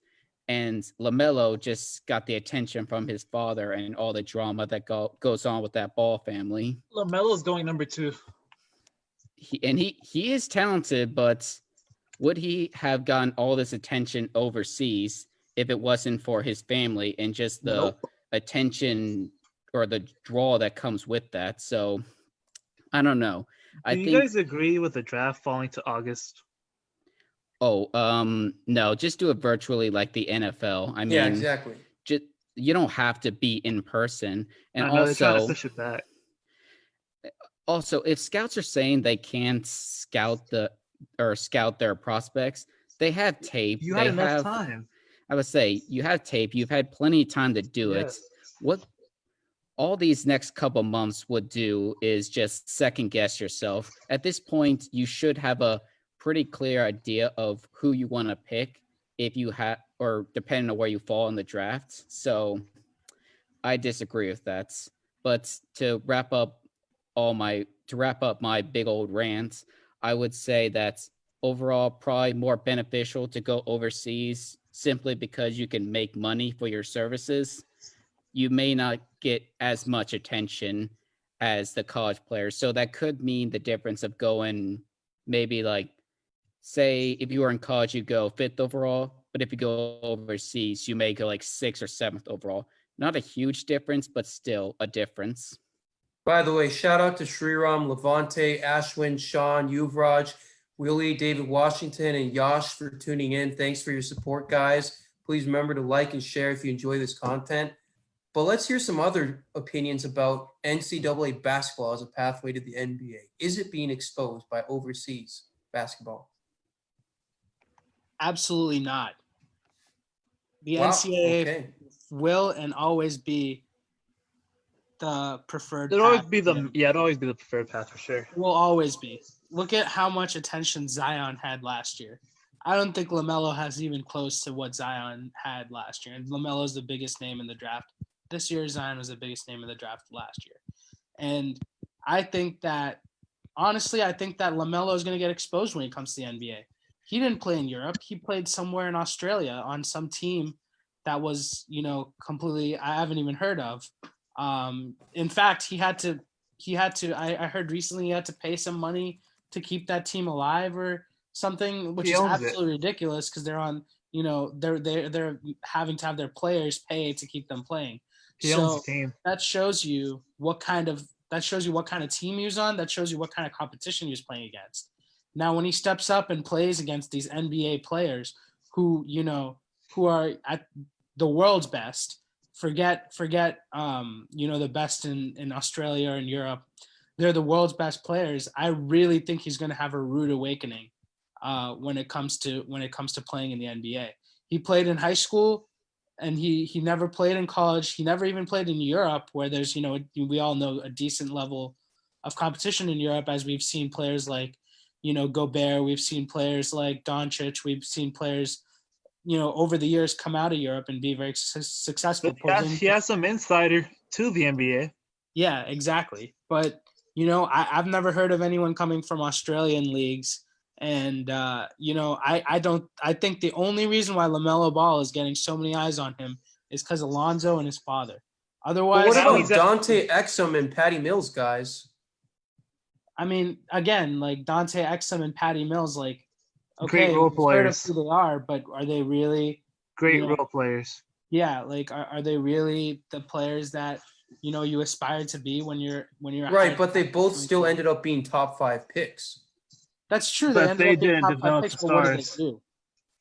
and LaMelo just got the attention from his father and all the drama that goes on with that Ball family. LaMelo's going number 2. He is talented, but would he have gotten all this attention overseas if it wasn't for his family and just the attention or the draw that comes with that? So I don't know. Do you guys agree with the draft falling to August? No, just do it virtually like the NFL. I mean, Yeah, exactly. Just, you don't have to be in person. And I know they're trying to also, push it back. Also, if scouts are saying they can't scout their prospects, they have tape. You had enough time. I would say you have tape. You've had plenty of time to do it. What all these next couple months would do is just second guess yourself. At this point, you should have a pretty clear idea of who you want to pick if you have, or depending on where you fall in the draft. So I disagree with that. But to wrap up my big old rant, I would say that overall probably more beneficial to go overseas simply because you can make money for your services. You may not get as much attention as the college players. So that could mean the difference of going maybe like, say if you were in college, you go 5th overall, but if you go overseas, you may go like 6th or 7th overall. Not a huge difference, but still a difference. By the way, shout out to Sriram, Levante, Ashwin, Sean, Yuvraj, Willie, David Washington, and Yash for tuning in. Thanks for your support, guys. Please remember to like and share if you enjoy this content. But let's hear some other opinions about NCAA basketball as a pathway to the NBA. Is it being exposed by overseas basketball? Absolutely not. The NCAA will and always be the preferred It'll path. It'll always be the preferred path for sure. It will always be. Look at how much attention Zion had last year. I don't think LaMelo has even close to what Zion had last year. And LaMelo is the biggest name in the draft. This year, Zion was the biggest name in the draft last year. And I think that, honestly, LaMelo is going to get exposed when he comes to the NBA. He didn't play in Europe. He played somewhere in Australia on some team that was, completely, I haven't even heard of. In fact, he had to, I heard recently he had to pay some money to keep that team alive or something, which is absolutely ridiculous because they're on, they're having to have their players pay to keep them playing. He owns the team. That shows you what kind of team he was on. That shows you what kind of competition he was playing against. Now, when he steps up and plays against these NBA players who are at the world's best, forget the best in Australia and Europe. They're the world's best players. I really think he's going to have a rude awakening when it comes to playing in the NBA. He played in high school and he never played in college. He never even played in Europe where there's, we all know a decent level of competition in Europe, as we've seen players like, Gobert, we've seen players like Doncic, we've seen players, over the years come out of Europe and be very successful. But he has some insider to the NBA. Yeah, exactly. But, I've never heard of anyone coming from Australian leagues. And, I think the only reason why LaMelo Ball is getting so many eyes on him is because Alonzo and his father. Otherwise, But what Now about he's at- Dante Exum and Patty Mills, guys? I mean, again, like Dante Exum and Patty Mills, like, Great okay, role we've heard of players. who they are, but are they really, Great you know, role players. yeah, like, are they really the players that, you aspire to be when you're a Right, high but they draft both pick? still ended up being top 5 picks. That's true. But They they ended up being didn't top 5 develop picks, the but what did they stars. do?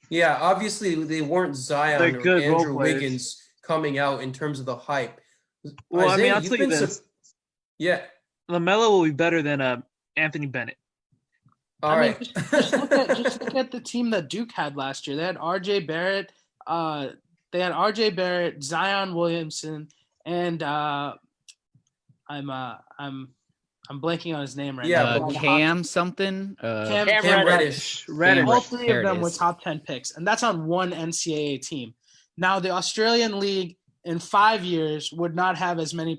Yeah, obviously they weren't Zion They're or good role Andrew players. Wiggins coming out in terms of the hype. Well, I mean, Isaiah, I'll you've tell you been this. yeah. LaMelo will be better than Anthony Bennett. All I mean, right. just look at the team that Duke had last year. They had RJ Barrett, Zion Williamson, and I'm blanking on his name right Yeah, now. but Cam something. Cam Cam Reddish. Reddish. all Reddish. three There of it them were is. top 10 picks, and that's on one NCAA team. Now, the Australian League in 5 years would not have as many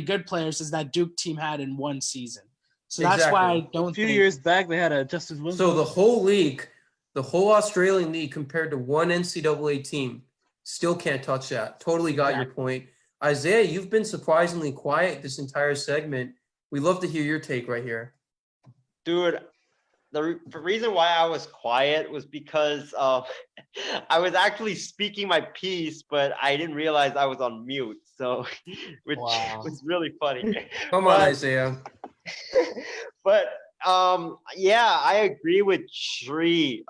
good players as that Duke team had in one season. So that's why I Exactly. A don't few think years back, they had a Justice So Winslow. the whole league, the whole Australian league compared to one NCAA team, still can't touch that. Totally got your point. Isaiah, you've been surprisingly quiet this entire segment. We love to hear your take right here. Dude, the reason why I was quiet was because I was actually speaking my piece, but I didn't realize I was on mute. So, which was really funny. Come on, Isaiah. But yeah, I agree with Shri.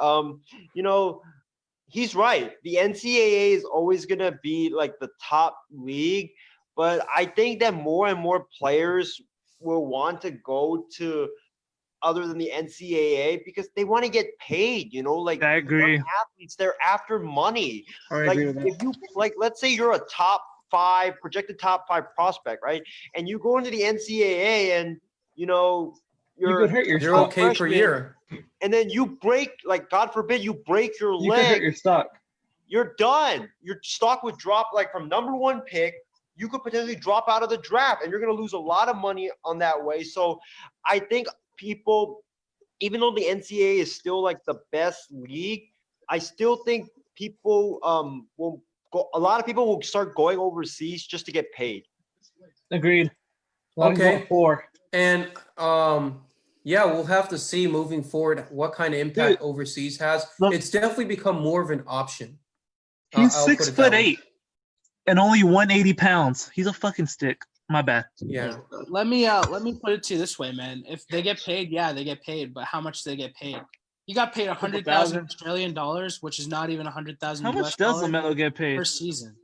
He's right. The NCAA is always gonna be like the top league, but I think that more and more players will want to go to other than the NCAA because they want to get paid, like I agree. young athletes, they're after money. I Like agree with that. if you let's say you're a projected top 5 prospect, right? And you go into the NCAA and you're could hurt You're yourself. okay per year. and then you break, like God forbid you break your You could hurt leg, your stock. you're done. Your stock would drop like from number 1 pick. You could potentially drop out of the draft and you're going to lose a lot of money on that way. So I think people, even though the NCAA is still like the best league, I still think people will go. A lot of people will start going overseas just to get paid. Agreed. Okay. 4. And yeah, we'll have to see moving forward what kind of impact overseas has. Look- It's definitely become more of an option. He's I'll put it that way. 6'8" and only 180 pounds. He's a fucking stick. My bad. Yeah. let me put it to you this way, man. If they get paid, yeah, they get paid, but how much do they get paid? You got paid 100,000 thousand. Australian dollars, which is not even 100,000 How much does LaMelo get paid? per season.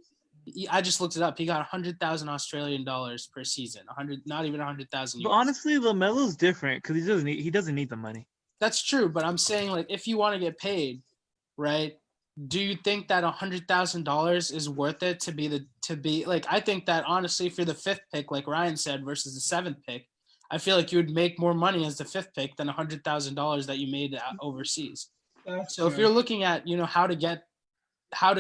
I just looked it up. He got 100,000 Australian dollars per season. Not even 100,000. But honestly, LaMelo's different because he doesn't need the money. That's true, but I'm saying, like, if you want to get paid, right? Do you think that $100,000 is worth it to be like? I think that honestly, if you're the 5th pick, like Ryan said, versus the 7th pick, I feel like you would make more money as the 5th pick than $100,000 that you made overseas. So if you're looking at how to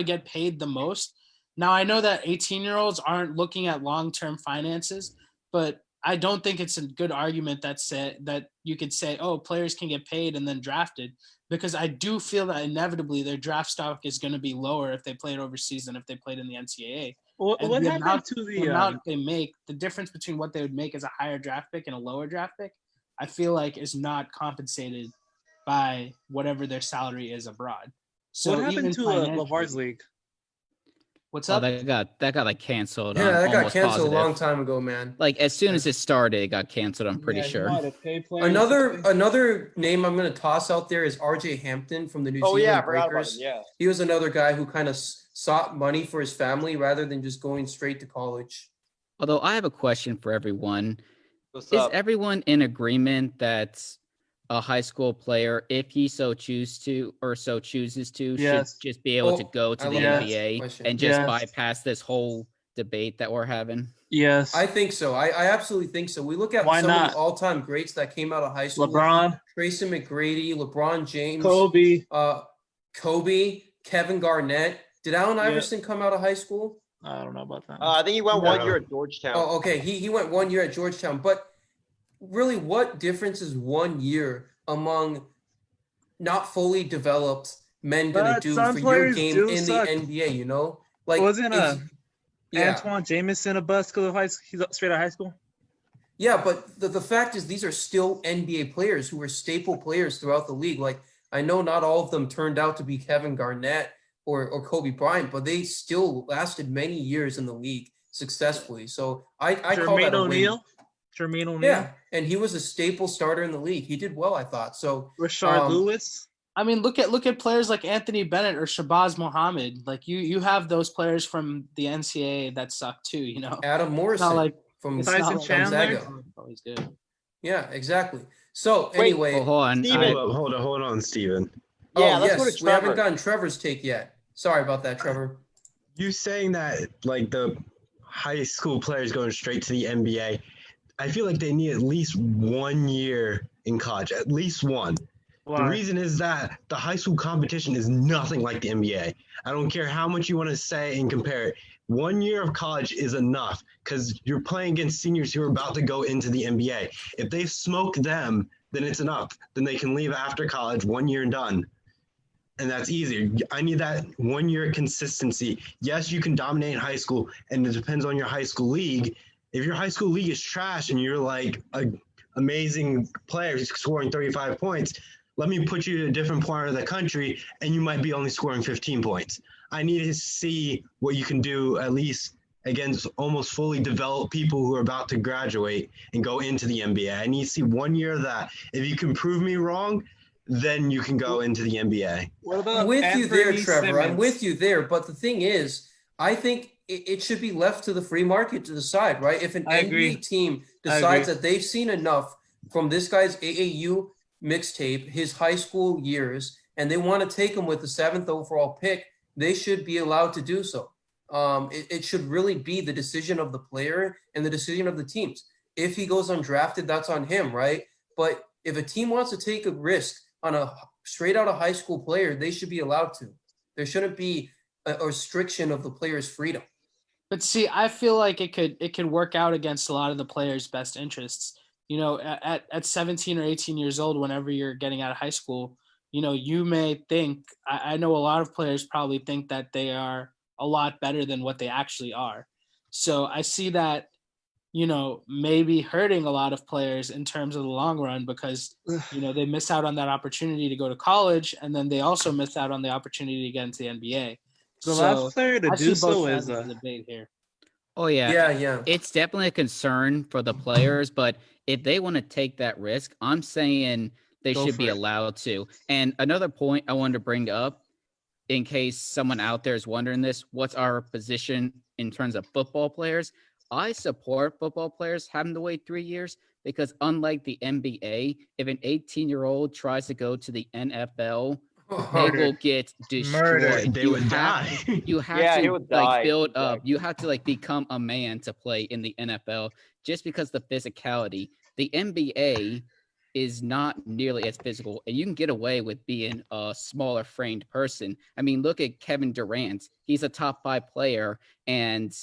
get paid the most, now I know that 18-year-olds aren't looking at long-term finances, but I don't think it's a good argument that you could say, oh, players can get paid and then drafted, because I do feel that inevitably their draft stock is going to be lower if they played overseas than if they played in the NCAA. What And happened to the amount they make, the difference between what they would make as a higher draft pick and a lower draft pick, I feel like is not compensated by whatever their salary is abroad. So what happened to LeVar's league? What's Oh, up? that got like canceled. Yeah, that got almost canceled a long positive. time ago, man. Like as soon as it started, it got canceled. I'm pretty sure. Another name I'm going to toss out there is RJ Hampton from the New Oh yeah, I Zealand forgot about Breakers. him. Yeah. He was another guy who kind of sought money for his family rather than just going straight to college. Although I have a question for everyone. What's Is up? everyone in agreement that a high school player, if he so chooses to, Yes. should just be able to Oh, go to I the love that NBA question. and just Yes. bypass this whole debate that we're having? Yes. I think so. I absolutely think so. We look at Why some of not? the all-time greats that came out of high school. LeBron, Tracy McGrady, LeBron James, Kobe. Kobe, Kevin Garnett. Did Allen Yeah. Iverson come out of high school? I don't know about that. I think he went No. 1 year at Georgetown. Oh, okay. He went 1 year at Georgetown. But really, what difference is 1 year among not fully developed men going to But do some for your players game do in suck. the NBA, you know? Like, Wasn't yeah. Antoine Jameson a bust because of he's straight out of high school? Yeah, but the fact is these are still NBA players who were staple players throughout the league. Like, I know not all of them turned out to be Kevin Garnett or Kobe Bryant, but they still lasted many years in the league successfully. So I call that a win. Jermaine O'Neal. Yeah, and he was a staple starter in the league. He did well, I thought. So Rashard Lewis. I mean, look at players like Anthony Bennett or Shabazz Muhammad. Like you have those players from the NCAA that suck too. You know, Adam Morrison like from Tyson Chandler. Gonzaga. Always good. Yeah, exactly. So Wait, anyway, Well, hold on. Steven. Hold on, Steven. Yeah, oh let's yes, go to we haven't Trevor. gotten Trevor's take yet. Sorry about that, Trevor. You saying that like the high school players going straight to the NBA, I feel like they need at least 1 year in college, at least one. Why? The reason is that the high school competition is nothing like the NBA. I don't care how much you want to say and compare it. 1 year of college is enough because you're playing against seniors who are about to go into the NBA. If they smoke them, then it's enough. Then they can leave after college, 1 year and done. And that's easier. I need that 1 year consistency. Yes, you can dominate in high school, and it depends on your high school league. If your high school league is trash and you're like an amazing player scoring 35 points, let me put you to a different part of the country and you might be only scoring 15 points. I need to see what you can do at least against almost fully developed people who are about to graduate and go into the NBA. I need to see 1 year of that. If you can prove me wrong, then you can go into the NBA. What about I'm with you there, Anthony Trevor. I'm Simmons? with you there. But the thing is, I think it should be left to the free market to decide, right? If an I NBA agree. team I decides agree. that they've seen enough from this guy's AAU mixtape, his high school years, and they want to take him with the 7th overall pick, they should be allowed to do so. It should really be the decision of the player and the decision of the teams. If he goes undrafted, that's on him, right? But if a team wants to take a risk on a straight out of high school player, they should be allowed to. There shouldn't be a restriction of the player's freedom. But see, I feel like it could work out against a lot of the players' best interests. You know, at 17 or 18 years old, whenever you're getting out of high school, you know, you may think, I know a lot of players probably think that they are a lot better than what they actually are. So I see that, you know, maybe hurting a lot of players in terms of the long run because, you know, they miss out on that opportunity to go to college and then they also miss out on the opportunity to get into the NBA. The So last player to I do see both so sides is of the debate here. Oh yeah. Yeah. It's definitely a concern for the players, but if they want to take that risk, I'm saying they Go should for be it. allowed to. And another point I wanted to bring up, in case someone out there is wondering this, what's our position in terms of football players? I support football players having to wait 3 years because unlike the NBA, if an 18-year-old tries to go to the NFL, they will get destroyed. They would die. You have Yeah, he to would like die. build up. Exactly. You have to like become a man to play in the NFL just because the physicality. The NBA is not nearly as physical, and you can get away with being a smaller framed person. I mean, look at Kevin Durant. He's a top 5 player, and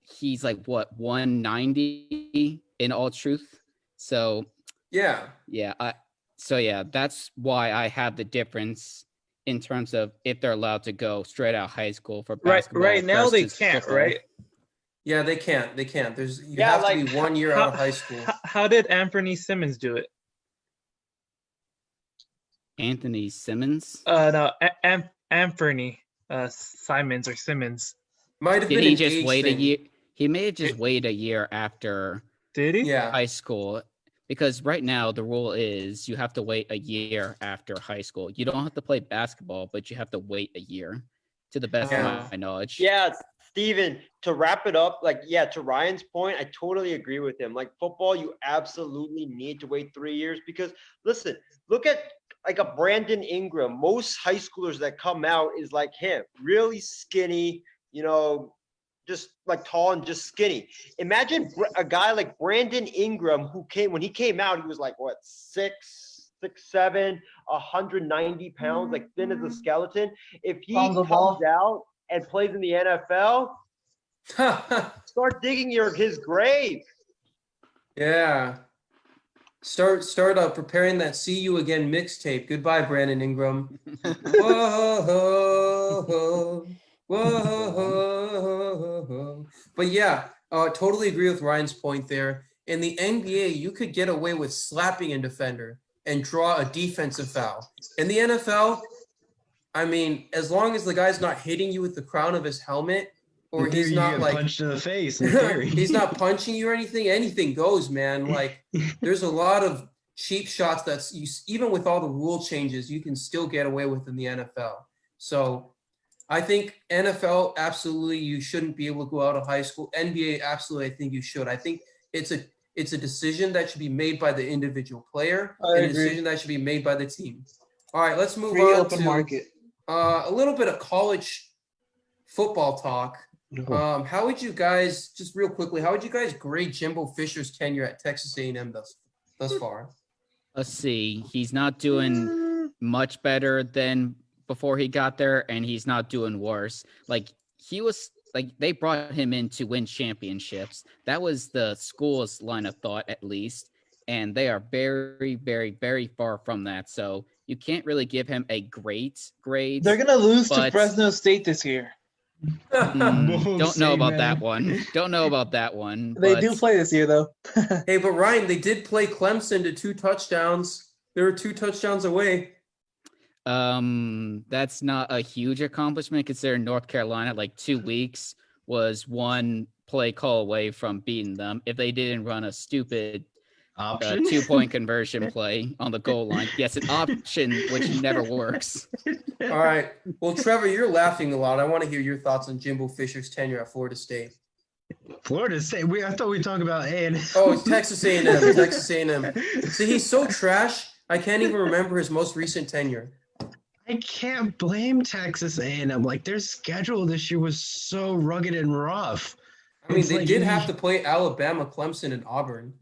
he's like what 190 in all truth. So Yeah. that's why I have the difference in terms of if they're allowed to go straight out high school for basketball. Right now they versus can't, football. right? Yeah, they can't. They can't. You Yeah, have like, to be 1 year out of high school. How did Anthony Simmons do it? Anthony Simmons. No, Anthony Simons or Simmons. Might have Did been he an just age wait a thing. year? He may have just waited a year after Did he? Yeah. high school because right now the rule is you have to wait a year after high school. You don't have to play basketball, but you have to wait a year, to the best Yeah. of my knowledge. Yeah, Steven, to wrap it up, like, yeah, to Ryan's point, I totally agree with him. Like, football, you absolutely need to wait 3 years because, listen, look at like a Brandon Ingram. Most high schoolers that come out is like him, really skinny, you know, just like tall and just skinny. Imagine a guy like Brandon Ingram when he came out, he was like what 6'7", 190 pounds, like thin as a skeleton. If he comes out and plays in the NFL, start digging his grave. Yeah. Start preparing that "See You Again" mixtape. Goodbye, Brandon Ingram. Whoa, whoa. But yeah, totally agree with Ryan's point there. In the NBA, you could get away with slapping a defender and draw a defensive foul. In the NFL, I mean, as long as the guy's not hitting you with the crown of his helmet, or In theory, he's you not get like punched in the face. In theory, he's not punching you or anything goes, man. Like there's a lot of cheap shots even with all the rule changes, you can still get away with in the NFL. So I think NFL, absolutely, you shouldn't be able to go out of high school. NBA, absolutely, I think you should. I think it's a decision that should be made by the individual player and a decision that should be made by the team. All right, let's move on open to market. A little bit of college football talk. How would you guys, just real quickly, how would you guys grade Jimbo Fisher's tenure at Texas A&M thus far? Let's see. He's not doing much better than before he got there, and he's not doing worse. Like they brought him in to win championships. That was the school's line of thought, at least. And they are very, very, very far from that. So you can't really give him a great grade. They're gonna lose to Fresno State this year. Don't know about that one. Don't know about that one. They do play this year, though. Hey, but Ryan, they did play Clemson to 2 touchdowns. They were 2 touchdowns away. That's not a huge accomplishment considering North Carolina, like 2 weeks, was 1 play call away from beating them. If they didn't run a stupid 2-point conversion play on the goal line. Yes, an option which never works. All right. Well, Trevor, you're laughing a lot. I want to hear your thoughts on Jimbo Fisher's tenure at Florida State. Florida State. I thought we talked about A&M. Oh, it's Texas A&M. Texas A&M. See, he's so trash. I can't even remember his most recent tenure. I can't blame Texas A&M. Like their schedule this year was so rugged and rough. I mean, they did have to play Alabama, Clemson, and Auburn.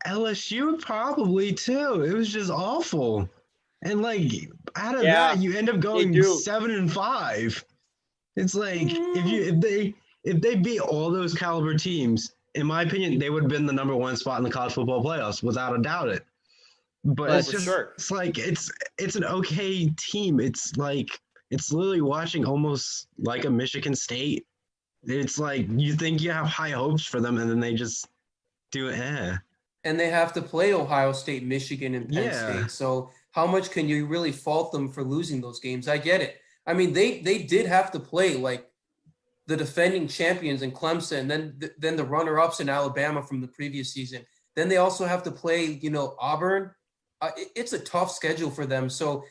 LSU probably too. It was just awful. And like out of that, you end up going 7-5. It's like if they beat all those caliber teams, in my opinion, they would have been the number 1 spot in the college football playoffs without a doubt. But it's just it's like it's an okay team. It's like it's literally watching almost like a Michigan State. It's like you think you have high hopes for them, and then they just do it. And they have to play Ohio State, Michigan, and Penn State. So how much can you really fault them for losing those games? I get it. I mean, they did have to play like the defending champions in Clemson, then the runner-ups in Alabama from the previous season. Then they also have to play, Auburn. It's a tough schedule for them. So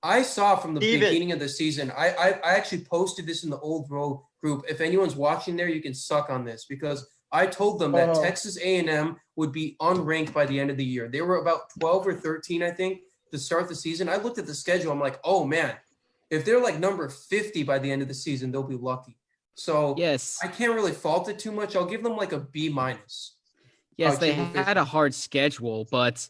I saw from the beginning of the season, I actually posted this in the Old Row group. If anyone's watching there, you can suck on this because I told them that Texas A&M would be unranked by the end of the year. They were about 12 or 13, I think, to start the season. I looked at the schedule. I'm like, oh, man, if they're like number 50 by the end of the season, they'll be lucky. So yes, I can't really fault it too much. I'll give them like a B-. Yes, they had a hard schedule, but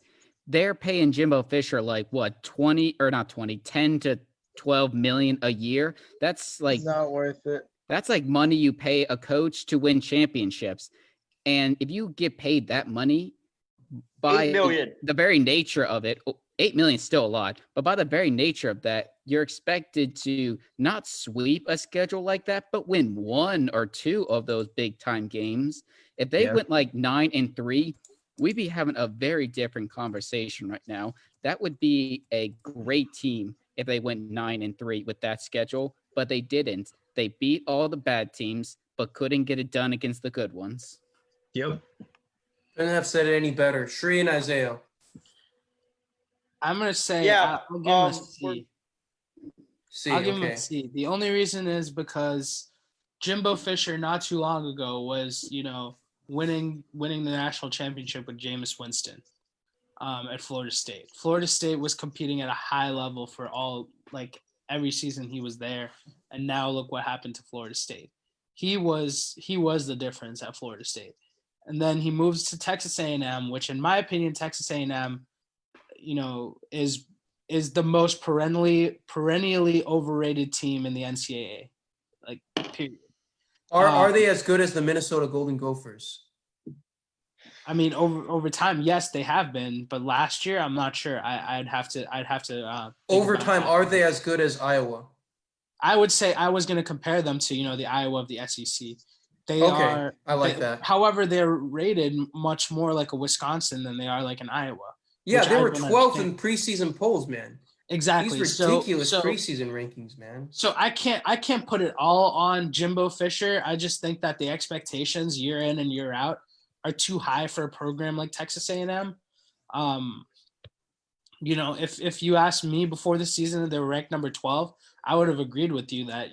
they're paying Jimbo Fisher like what, 10 to 12 million a year. That's like not worth it. That's like money you pay a coach to win championships. And if you get paid that money by the very nature of it, 8 million is still a lot, but by the very nature of that, you're expected to not sweep a schedule like that, but win 1 or 2 of those big time games. If they went like 9-3, we'd be having a very different conversation right now. That would be a great team if they went 9-3 with that schedule, but they didn't. They beat all the bad teams, but couldn't get it done against the good ones. Yep. Couldn't have said it any better. Shree and Isaiah. I'm going to say I'll give him a C. I'll give him a C. The only reason is because Jimbo Fisher not too long ago was, winning the national championship with Jameis Winston at Florida State. Florida State was competing at a high level for every season he was there. And now look what happened to Florida State. he was the difference at Florida State. And then he moves to Texas A&M, which in my opinion, Texas A&M, is the most perennially overrated team in the NCAA. Like, period. Are they as good as the Minnesota Golden Gophers? I mean, over time, yes, they have been, but last year, I'm not sure. I'd have to. Over time, are they as good as Iowa? I would say I was going to compare them to the Iowa of the SEC. They Okay, are. I like that. However, they're rated much more like a Wisconsin than they are like an Iowa. Yeah, they were 12th in preseason polls, man. Exactly. These ridiculous preseason rankings, man. So I can't put it all on Jimbo Fisher. I just think that the expectations year in and year out are too high for a program like Texas A&M. If you asked me before the season they were ranked number 12, I would have agreed with you that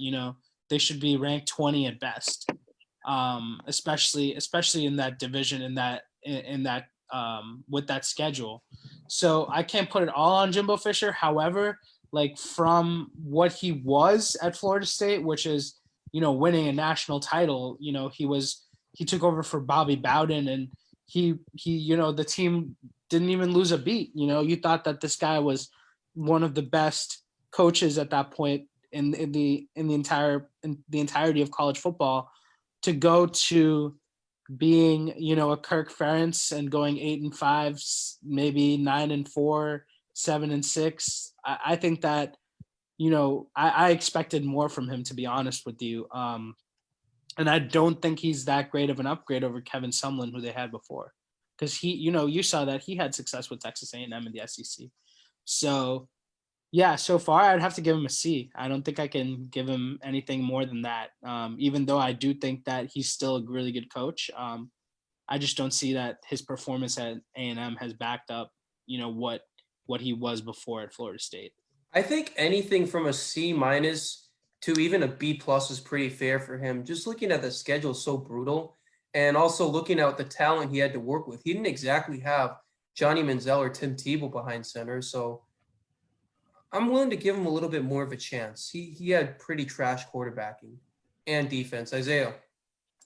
they should be ranked 20 at best. Especially in that division, in that with that schedule. So I can't put it all on Jimbo Fisher. However, like from what he was at Florida State, which is, winning a national title, he took over for Bobby Bowden, and he the team didn't even lose a beat. You thought that this guy was one of the best coaches at that point in the entirety of college football. To go to being, a Kirk Ferentz and going 8-5, maybe 9-4, 7-6. I think that, I expected more from him, to be honest with you. And I don't think he's that great of an upgrade over Kevin Sumlin, who they had before, because he, you saw that he had success with Texas A&M in the SEC. So yeah, so far I'd have to give him a C. I don't think I can give him anything more than that. Even though I do think that he's still a really good coach. I just don't see that his performance at A&M has backed up, what he was before at Florida State. I think anything from a C- to even a B+ is pretty fair for him. Just looking at the schedule is so brutal, and also looking at the talent he had to work with. He didn't exactly have Johnny Manziel or Tim Tebow behind center, so I'm willing to give him a little bit more of a chance. He had pretty trash quarterbacking and defense. Isaiah.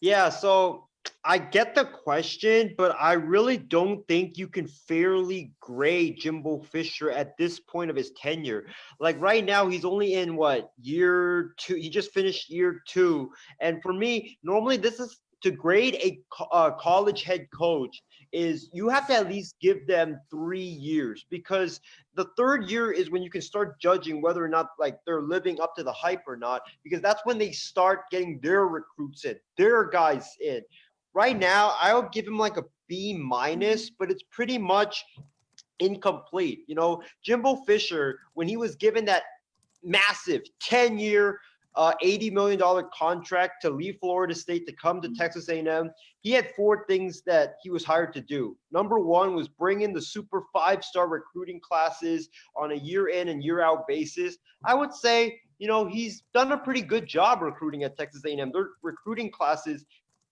Yeah, so I get the question, but I really don't think you can fairly grade Jimbo Fisher at this point of his tenure. Like right now, he's only in year 2? He just finished year 2. And for me, normally this is to grade a college head coach is you have to at least give them 3 years, because the third year is when you can start judging whether or not they're living up to the hype or not, because that's when they start getting their recruits in, their guys in. Right now, I'll give him a B-, but it's pretty much incomplete. Jimbo Fisher, when he was given that massive 10-year, $80 million contract to leave Florida State to come to Texas A&M, he had 4 things that he was hired to do. Number 1 was bring in the super 5-star recruiting classes on a year in and year out basis. I would say, he's done a pretty good job recruiting at Texas A&M. Their recruiting classes,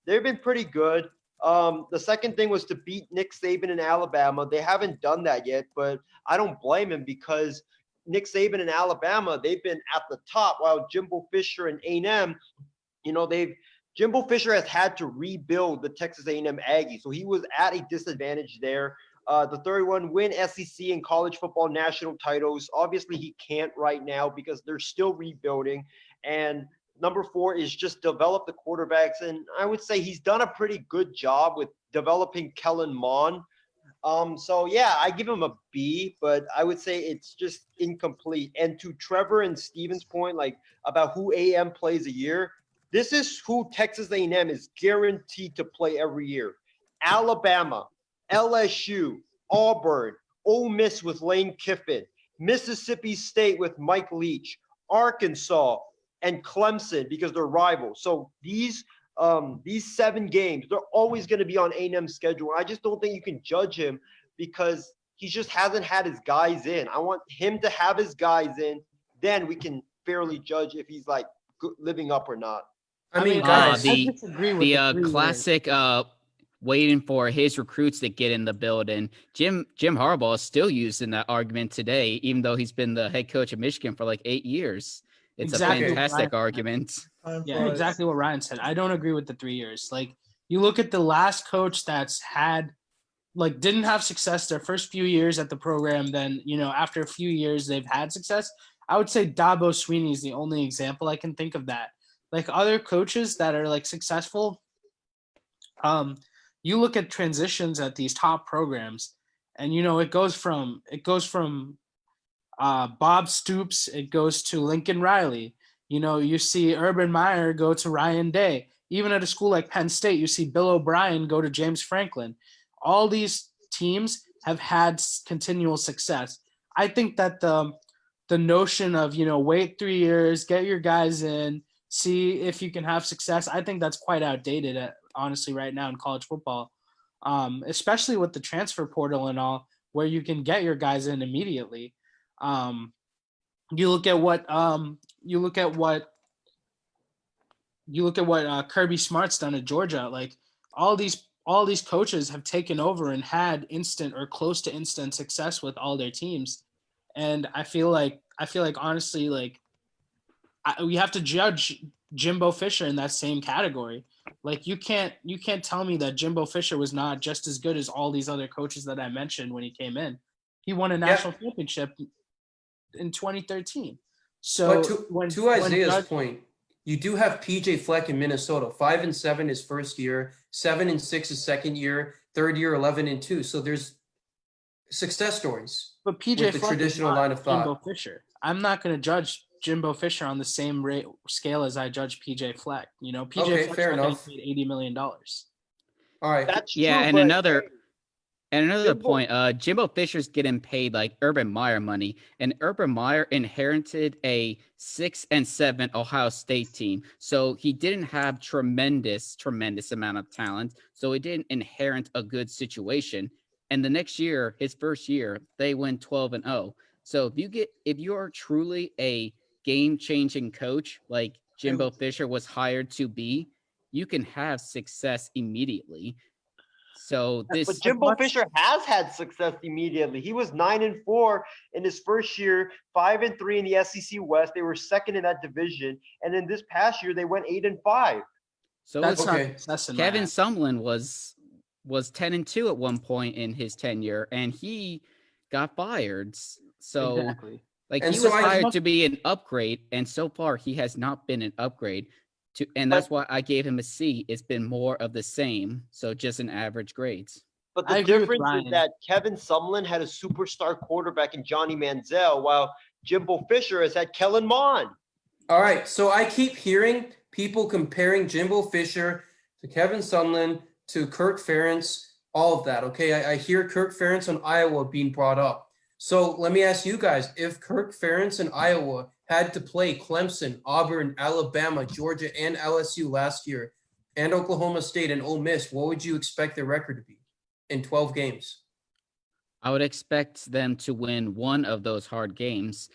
they've been pretty good. The second thing was to beat Nick Saban in Alabama. They haven't done that yet, but I don't blame him, because Nick Saban in Alabama, they've been at the top, while Jimbo Fisher and A&M, Jimbo Fisher has had to rebuild the Texas A&M Aggies, so he was at a disadvantage there. The third one, win SEC and college football national titles. Obviously, he can't right now because they're still rebuilding. And number 4 is just develop the quarterbacks, and I would say he's done a pretty good job with developing Kellen Mond. So yeah, I give him a B, but I would say it's just incomplete. And to Trevor and Steven's point, about who A&M plays a year, this is who Texas A&M is guaranteed to play every year. Alabama, LSU, Auburn, Ole Miss with Lane Kiffin, Mississippi State with Mike Leach, Arkansas, and Clemson, because they're rivals. So these 7 games, they're always going to be on A&M's schedule. I just don't think you can judge him because he just hasn't had his guys in. I want him to have his guys in, then we can fairly judge if he's living up or not. I mean, guys, the classic waiting for his recruits to get in the building. Jim Harbaugh is still used in that argument today, even though he's been the head coach of Michigan for 8 years. It's a fantastic argument. Yeah, exactly what Ryan said. I don't agree with the 3 years. Like, you look at the last coach that's had, like, didn't have success their first few years at the program. Then, after a few years, they've had success. I would say Dabo Sweeney is the only example I can think of that. Like, other coaches that are, like, successful, you look at transitions at these top programs, and, it goes from Bob Stoops, it goes to Lincoln Riley. You see Urban Meyer go to Ryan Day. Even at a school like Penn State, you see Bill O'Brien go to James Franklin. All these teams have had continual success. I think that the notion of, wait 3 years, get your guys in, see if you can have success, I think that's quite outdated, honestly, right now in college football, especially with the transfer portal and all, where you can get your guys in immediately. You look at what Kirby Smart's done at Georgia. Like, all these coaches have taken over and had instant or close to instant success with all their teams. And I feel like honestly, like, we have to judge Jimbo Fisher in that same category. Like, you can't tell me that Jimbo Fisher was not just as good as all these other coaches that I mentioned when he came in. He won a national championship in 2013. So, to Isaiah's point, you do have PJ Fleck in Minnesota, 5-7 his first year, 7-6 his second year, third year 11-2. So there's success stories. But PJ with the Fleck traditional is not line of thought. Jimbo Fisher. I'm not going to judge Jimbo Fisher on the same scale as I judge PJ Fleck. PJ Fleck's fair enough. Paid $80 million. All right. That's Yeah, true, and but another Jimbo- point, Jimbo Fisher's getting paid like Urban Meyer money, and Urban Meyer inherited a 6-7 Ohio State team, so he didn't have tremendous amount of talent, so he didn't inherit a good situation. And the next year, his first year, they went 12-0. So if you are truly a game-changing coach like Jimbo Fisher was hired to be, you can have success immediately. So but Jimbo Fisher has had success immediately. He was 9-4 in his first year, 5-3 in the SEC West. They were second in that division, and then this past year they went 8-5. So That's it's not okay. success in Kevin my Sumlin was 10-2 at one point in his tenure, and he got fired. So exactly. like, And he so was I- hired to be an upgrade, and so far he has not been an upgrade. And that's why I gave him a C. It's been more of the same, so just an average grades. But I the agree with difference is Ryan. that Kevin Sumlin had a superstar quarterback in Johnny Manziel, while Jimbo Fisher has had Kellen Mond. All right. So I keep hearing people comparing Jimbo Fisher to Kevin Sumlin to Kirk Ferentz, all of that. Okay. I hear Kirk Ferentz on Iowa being brought up. So let me ask you guys, if Kirk Ferentz in Iowa had to play Clemson, Auburn, Alabama, Georgia, and LSU last year, and Oklahoma State and Ole Miss, what would you expect their record to be in 12 games? I would expect them to win one of those hard games.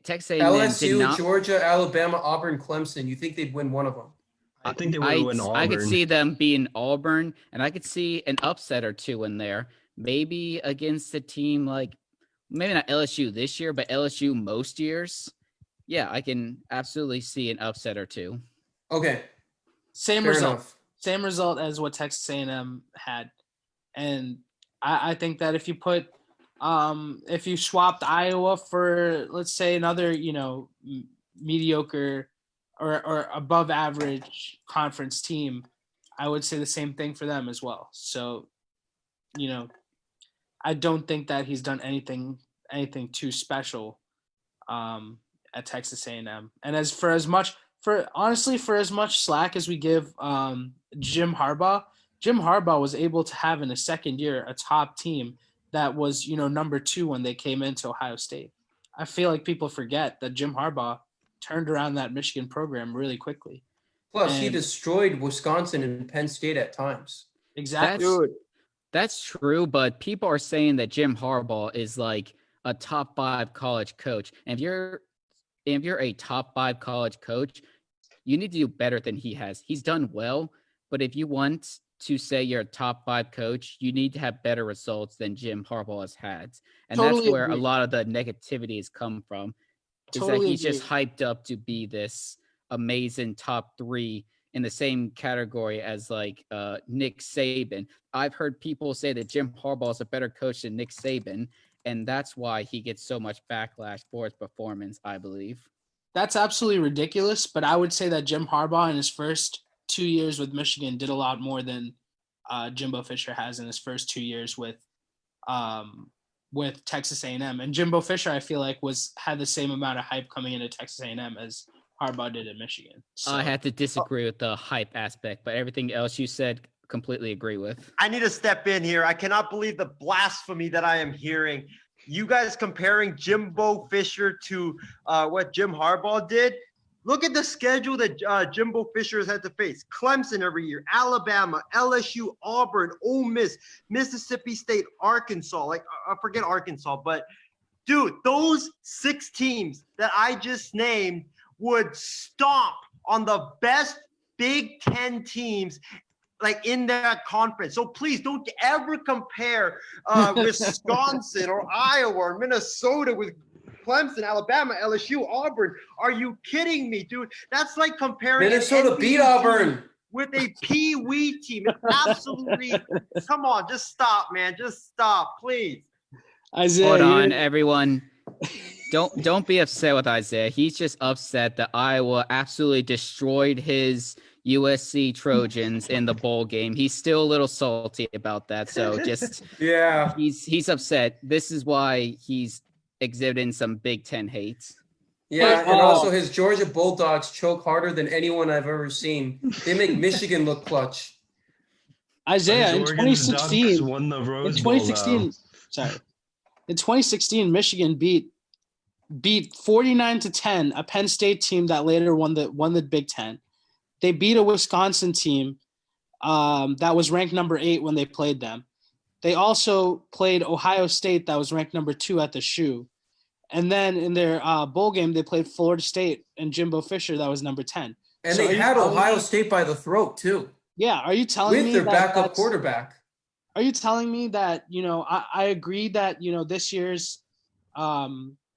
Texas A&M LSU, did not. Georgia, Alabama, Auburn, Clemson. You think they'd win one of them? I think they would win Auburn. I could see them being Auburn, and I could see an upset or two in there. Maybe against a team like, maybe not LSU this year, but LSU most years. Yeah, I can absolutely see an upset or two. Okay. Same Fair result. enough. Same result as what Texas A&M had. And I think that if you swapped Iowa for, let's say, another, mediocre or above average conference team, I would say the same thing for them as well. So, I don't think that he's done anything too special at Texas A&M. And for as much slack as we give Jim Harbaugh was able to have in his second year a top team that was, number 2 when they came into Ohio State. I feel like people forget that Jim Harbaugh turned around that Michigan program really quickly. Plus, he destroyed Wisconsin and Penn State at times. Exactly. That's true, but people are saying that Jim Harbaugh is like a top 5 college coach. And if you're a top 5 college coach, you need to do better than he has. He's done well, but if you want to say you're a top 5 coach, you need to have better results than Jim Harbaugh has had. And Totally that's where agree. a lot of the negativity has come from, is Totally that he's agree. just hyped up to be this amazing top 3 in the same category as like Nick Saban. I've heard people say that Jim Harbaugh is a better coach than Nick Saban, and that's why he gets so much backlash for his performance, I believe. That's absolutely ridiculous, but I would say that Jim Harbaugh in his first 2 years with Michigan did a lot more than Jimbo Fisher has in his first 2 years with Texas A&M. And Jimbo Fisher, I feel like, had the same amount of hype coming into Texas A&M as Harbaugh did in Michigan. So I had to disagree with the hype aspect, but everything else you said, completely agree with. I need to step in here. I cannot believe the blasphemy that I am hearing. You guys comparing Jimbo Fisher to what Jim Harbaugh did. Look at the schedule that Jimbo Fisher has had to face. Clemson every year, Alabama, LSU, Auburn, Ole Miss, Mississippi State, Arkansas. Like, I forget Arkansas, but dude, those 6 teams that I just named would stomp on the best Big Ten teams like in that conference. So please don't ever compare Wisconsin or Iowa or Minnesota with Clemson, Alabama, LSU, Auburn. Are you kidding me, dude? That's like comparing Minnesota beat Auburn with a Pee-wee team. It's absolutely, come on, just stop, man. Just stop, please. Isaiah, Hold on, everyone. Don't be upset with Isaiah. He's just upset that Iowa absolutely destroyed his USC Trojans in the bowl game. He's still a little salty about that. So just yeah, he's upset. This is why he's exhibiting some Big Ten hate. Yeah, and also his Georgia Bulldogs choke harder than anyone I've ever seen. They make Michigan look clutch. Isaiah, in Oregon's 2016, Ducks won the Rose in Bowl, 2016, sorry, in 2016, Michigan beat 49-10 a Penn State team that later won the Big Ten. They beat a Wisconsin team that was ranked number 8 when they played them. They also played Ohio State that was ranked number 2 at the shoe. And then in their bowl game, they played Florida State and Jimbo Fisher that was number 10. And So they had Ohio State by the throat too. Yeah, are you telling me with their that backup quarterback? Are you telling me that, I agree that,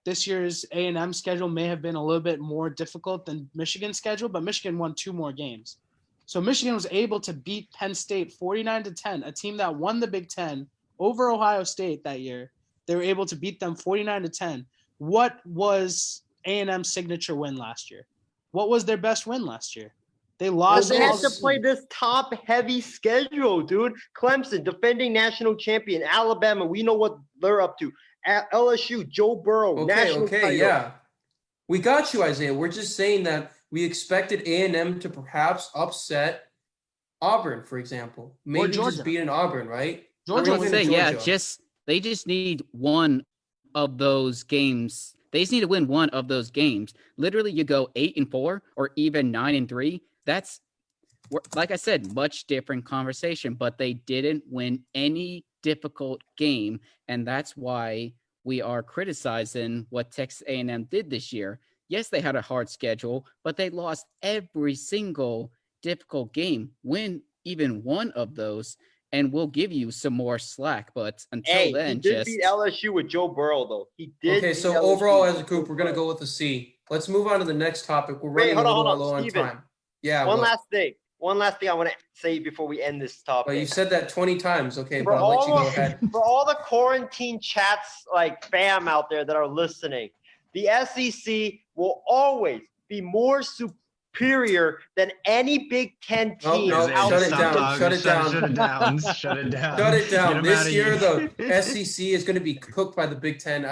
this year's A&M schedule may have been a little bit more difficult than Michigan's schedule, but Michigan won 2 more games. So Michigan was able to beat Penn State 49-10, a team that won the Big Ten over Ohio State that year. They were able to beat them 49-10. What was A&M's signature win last year? What was their best win last year? They lost. They had to play this top-heavy schedule, dude. Clemson, defending national champion. Alabama, we know what they're up to. LSU, Joe Burrow, national title. Yeah. We got you, Isaiah. We're just saying that we expected A&M to perhaps upset Auburn, for example. Maybe just beat an Auburn, right? Georgia. They just need one of those games. They just need to win one of those games. Literally, you go 8-4 or even 9-3. That's, like I said, much different conversation, but they didn't win any difficult game, and that's why we are criticizing what Texas A&M did this year. Yes, they had a hard schedule, but they lost every single difficult game. Win even one of those, and we'll give you some more slack. But until then, he did beat LSU with Joe Burrow, though. He did. Okay, so overall, as a group, we're gonna go with a C. Let's move on to the next topic. We're running a little low on time. Yeah. One last thing I want to say before we end this topic. Well, you said that 20 times. Okay, but I'll let you go ahead. For all the quarantine chats, like fam out there that are listening, the SEC will always be more superior than any Big Ten team. No, shut it down. Shut it down. This year, the SEC is going to be cooked by the Big Ten.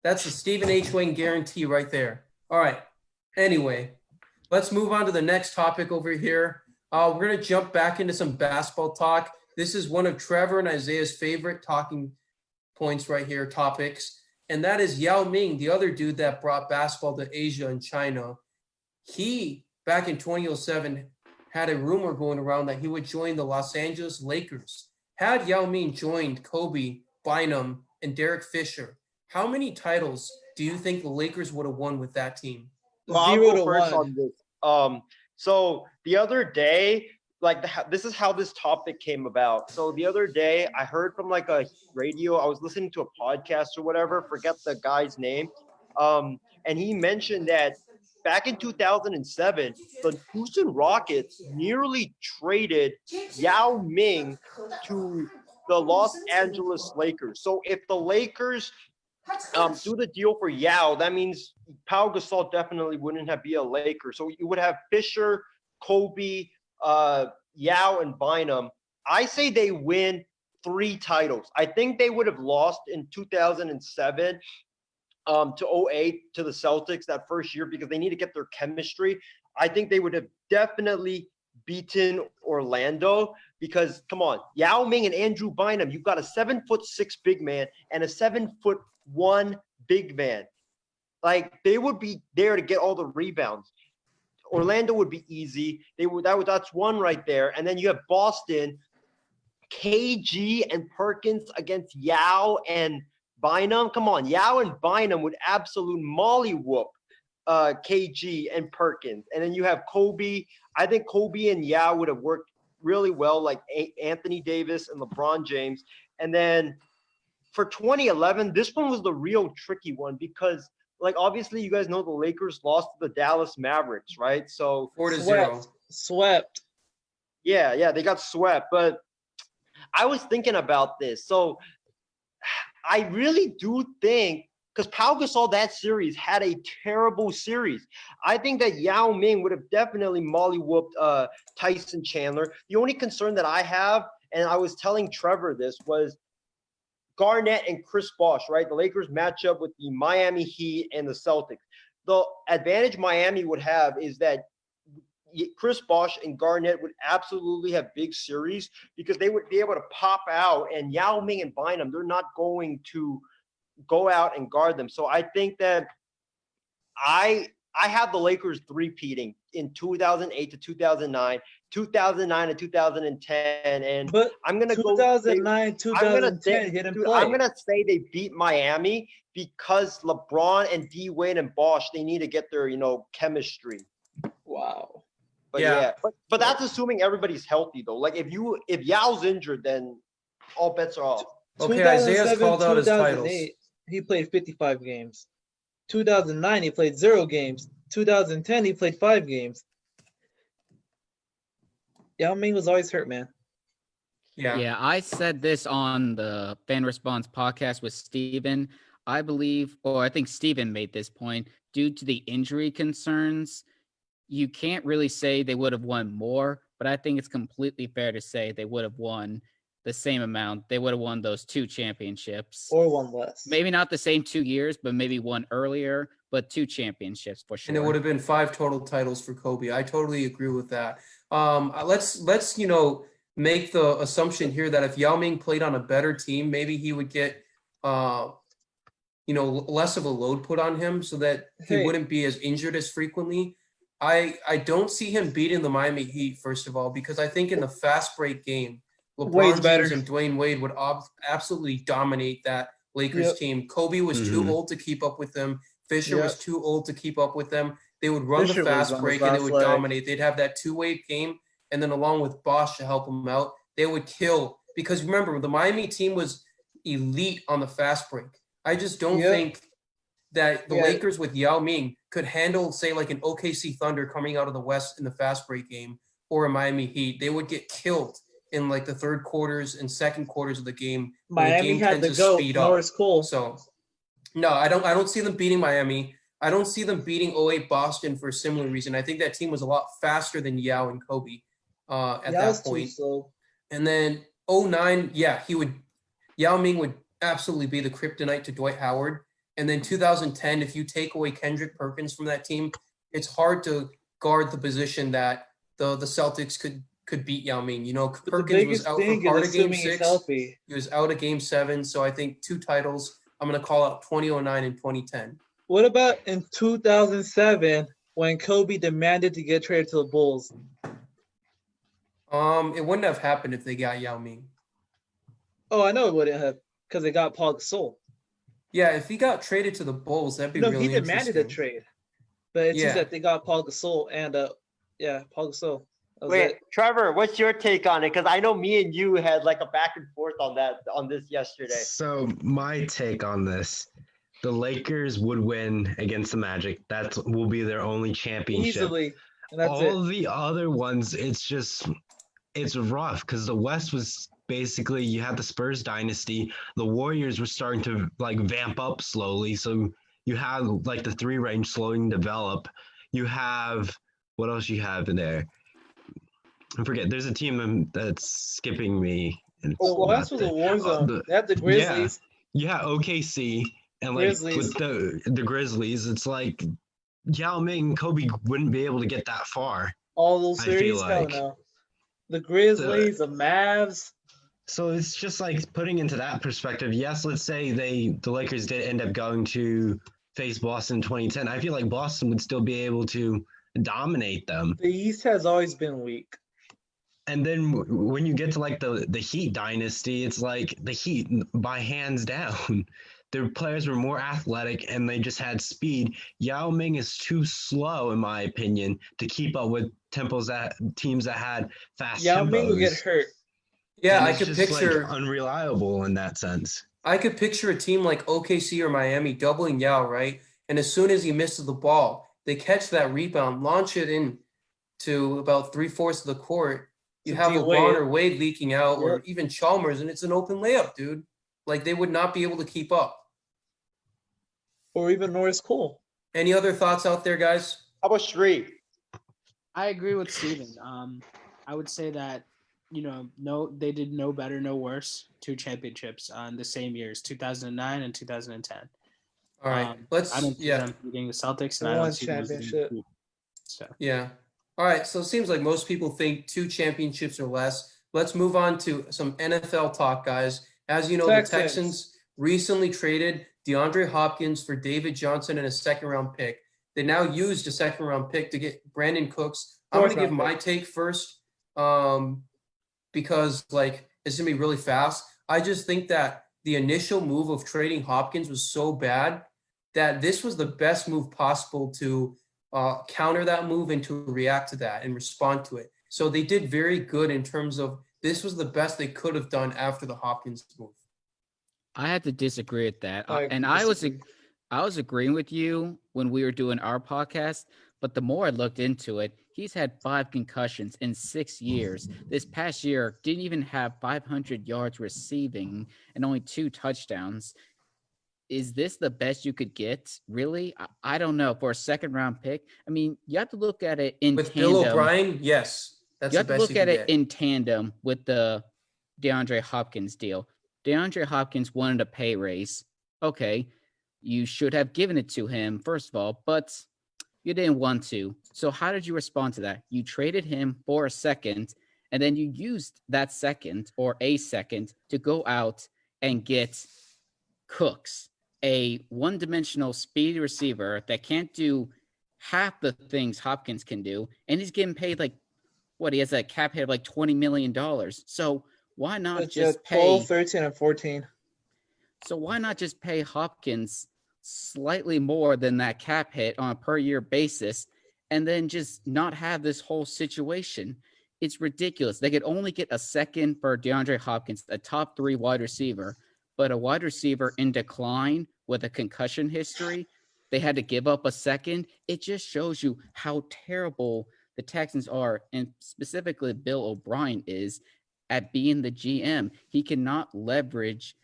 That's a Stephen H. Wayne guarantee right there. All right. Anyway, let's move on to the next topic over here. We're going to jump back into some basketball talk. This is one of Trevor and Isaiah's favorite talking points right here, topics. And that is Yao Ming, the other dude that brought basketball to Asia and China. He, back in 2007, had a rumor going around that he would join the Los Angeles Lakers. Had Yao Ming joined Kobe, Bynum, and Derek Fisher, how many titles do you think the Lakers would have won with that team? Well, I'll go first on this. So the other day, this is how this topic came about. So the other day, I heard from like a radio. I was listening to a podcast or whatever. Forget the guy's name. And he mentioned that back in 2007, the Houston Rockets nearly traded Yao Ming to the Los Angeles Lakers. So if the Lakers do the deal for Yao, that means Pau Gasol definitely wouldn't be a Laker. So you would have Fisher, Kobe, Yao, and Bynum. I say they win 3 titles. I think they would have lost in 2007 to 08 to the Celtics that first year because they need to get their chemistry. I think they would have definitely beaten Orlando because, come on, Yao Ming and Andrew Bynum, you've got a 7'6" big man and a 7'1" big man. Like, they would be there to get all the rebounds. Orlando would be easy. That's one right there. And then you have Boston, KG and Perkins against Yao and Bynum. Come on, Yao and Bynum would absolute molly whoop KG and Perkins. And then you have Kobe. I think Kobe and Yao would have worked really well, like Anthony Davis and LeBron James. And then for 2011, this one was the real tricky one because, like, obviously you guys know the Lakers lost to the Dallas Mavericks, right? So 4-0. Swept. Yeah, they got swept. But I was thinking about this. So I really do think, because Pau Gasol that series had a terrible series. I think that Yao Ming would have definitely molly-whooped Tyson Chandler. The only concern that I have, and I was telling Trevor this, was Garnett and Chris Bosh, right? The Lakers match up with the Miami Heat and the Celtics. The advantage Miami would have is that Chris Bosh and Garnett would absolutely have big series because they would be able to pop out, and Yao Ming and Bynum, they're not going to go out and guard them. So I think that I have the Lakers three-peating in 2008 to 2009, 2009 to 2010, and But I'm gonna 2009, 2010 hit and play. I'm gonna say they beat Miami because LeBron and D Wade and Bosh, they need to get their chemistry. Wow. But Yeah. but that's assuming everybody's healthy though. Like if Yao's injured, then all bets are off. Okay, Isaiah's called out his titles. 2008, he played 55 games. 2009, he played 0 games. 2010, he played 5 games. Yao Ming was always hurt, man. Yeah. I said this on the Fan Response podcast with Steven. I think Steven made this point. Due to the injury concerns, you can't really say they would have won more, but I think it's completely fair to say they would have won the same amount. They would have won those 2 championships. Or one less. Maybe not the same 2 years, but maybe one earlier, but 2 championships for sure. And it would have been 5 total titles for Kobe. I totally agree with that. Let's make the assumption here that if Yao Ming played on a better team, maybe he would get less of a load put on him so that he wouldn't be as injured as frequently. I don't see him beating the Miami Heat, first of all, because I think in the fast break game, LeBron James and Dwayne Wade would absolutely dominate that Lakers team. Kobe was too old to keep up with them. Fisher was too old to keep up with them. They would run the fast break and they would dominate. They'd have that two-way game, and then along with Bosh to help them out, they would kill. Because remember, the Miami team was elite on the fast break. I just don't think that the Lakers with Yao Ming could handle, say, like an OKC Thunder coming out of the West in the fast break game or a Miami Heat. They would get killed in like the third quarters and second quarters of the game. Miami had to go. Norris Cole. So no, I don't see them beating Miami. I don't see them beating 08 Boston for a similar reason. I think that team was a lot faster than Yao and Kobe at that point. And then 09, Yao Ming would absolutely be the kryptonite to Dwight Howard. And then 2010, if you take away Kendrick Perkins from that team, it's hard to guard the position that the Celtics could beat Yao Ming. Perkins was out for part of Game 6. He was out of Game 7. So I think 2 titles. I'm going to call out 2009 and 2010. What about in 2007 when Kobe demanded to get traded to the Bulls? It wouldn't have happened if they got Yao Ming. Oh, I know it wouldn't have, because they got Paul Gasol. Yeah, if he got traded to the Bulls, that'd be really interesting. No, he demanded a trade. But it's just that they got Paul Gasol and Paul Gasol. Wait, Trevor, what's your take on it? Because I know me and you had like a back and forth on this yesterday. So my take on this, the Lakers would win against the Magic. That will be their only championship. Easily. And that's All it. the other ones, it's rough because the West was basically you had the Spurs dynasty. The Warriors were starting to like vamp up slowly. So you have like the three range slowing develop. You have what else you have in there? I forget. There's a team that's skipping me. The West was a war zone. They had the Grizzlies. Yeah, OKC and like Grizzlies. with the Grizzlies, it's like Yao Ming, Kobe wouldn't be able to get that far. All those I feel series, hell like. no. The Grizzlies, the Mavs. So it's just like putting into that perspective. Yes, let's say the Lakers did end up going to face Boston in 2010. I feel like Boston would still be able to dominate them. The East has always been weak. And then when you get to like the Heat dynasty, it's like the Heat by hands down. Their players were more athletic and they just had speed. Yao Ming is too slow, in my opinion, to keep up with teams that had fast Yao tempos. Ming will get hurt. Yeah, And I it's could just, picture like, unreliable in that sense. I could picture a team like OKC or Miami doubling Yao, right? And as soon as he misses the ball, they catch that rebound, launch it in to about 3/4 of the court. You have LeBron or Wade leaking out, or even Chalmers, and it's an open layup, dude. Like they would not be able to keep up. Or even Norris Cole. Any other thoughts out there, guys? How about Shree? I agree with Steven. I would say that, they did no better, no worse. 2 championships on the same years, 2009 and 2010. All right, I don't see them beating the Celtics, and I don't see them championship. beating so. Yeah. All right, so it seems like most people think 2 championships or less. Let's move on to some NFL talk, guys. As you know, the Texans recently traded DeAndre Hopkins for David Johnson and a second-round pick. They now used a second-round pick to get Brandon Cooks. I'm going to give my take first because, it's going to be really fast. I just think that the initial move of trading Hopkins was so bad that this was the best move possible to counter that move and to react to that and respond to it. So they did very good in terms of this was the best they could have done after the Hopkins move. I had to disagree with that. I was agreeing with you when we were doing our podcast, but the more I looked into it, he's had 5 concussions in 6 years. This past year, didn't even have 500 yards receiving and only 2 touchdowns. Is this the best you could get? Really? I don't know. For a second-round pick, I mean, you have to look at it in with tandem. Bill O'Brien, yes. That's you have the to best look at it get. in tandem with the DeAndre Hopkins deal. DeAndre Hopkins wanted a pay raise. Okay, you should have given it to him, first of all, but you didn't want to. So how did you respond to that? You traded him for a second, and then you used that second or a second to go out and get Cooks, a one-dimensional speedy receiver that can't do half the things Hopkins can do, and he's getting paid he has a cap hit of $20 million. So why not just pay 12, 13, and 14? So why not just pay Hopkins slightly more than that cap hit on a per year basis and then just not have this whole situation? It's ridiculous. They could only get a second for DeAndre Hopkins, a top 3 wide receiver, but a wide receiver in decline with a concussion history, they had to give up a second. It just shows you how terrible the Texans are, and specifically Bill O'Brien is, at being the GM. He cannot leverage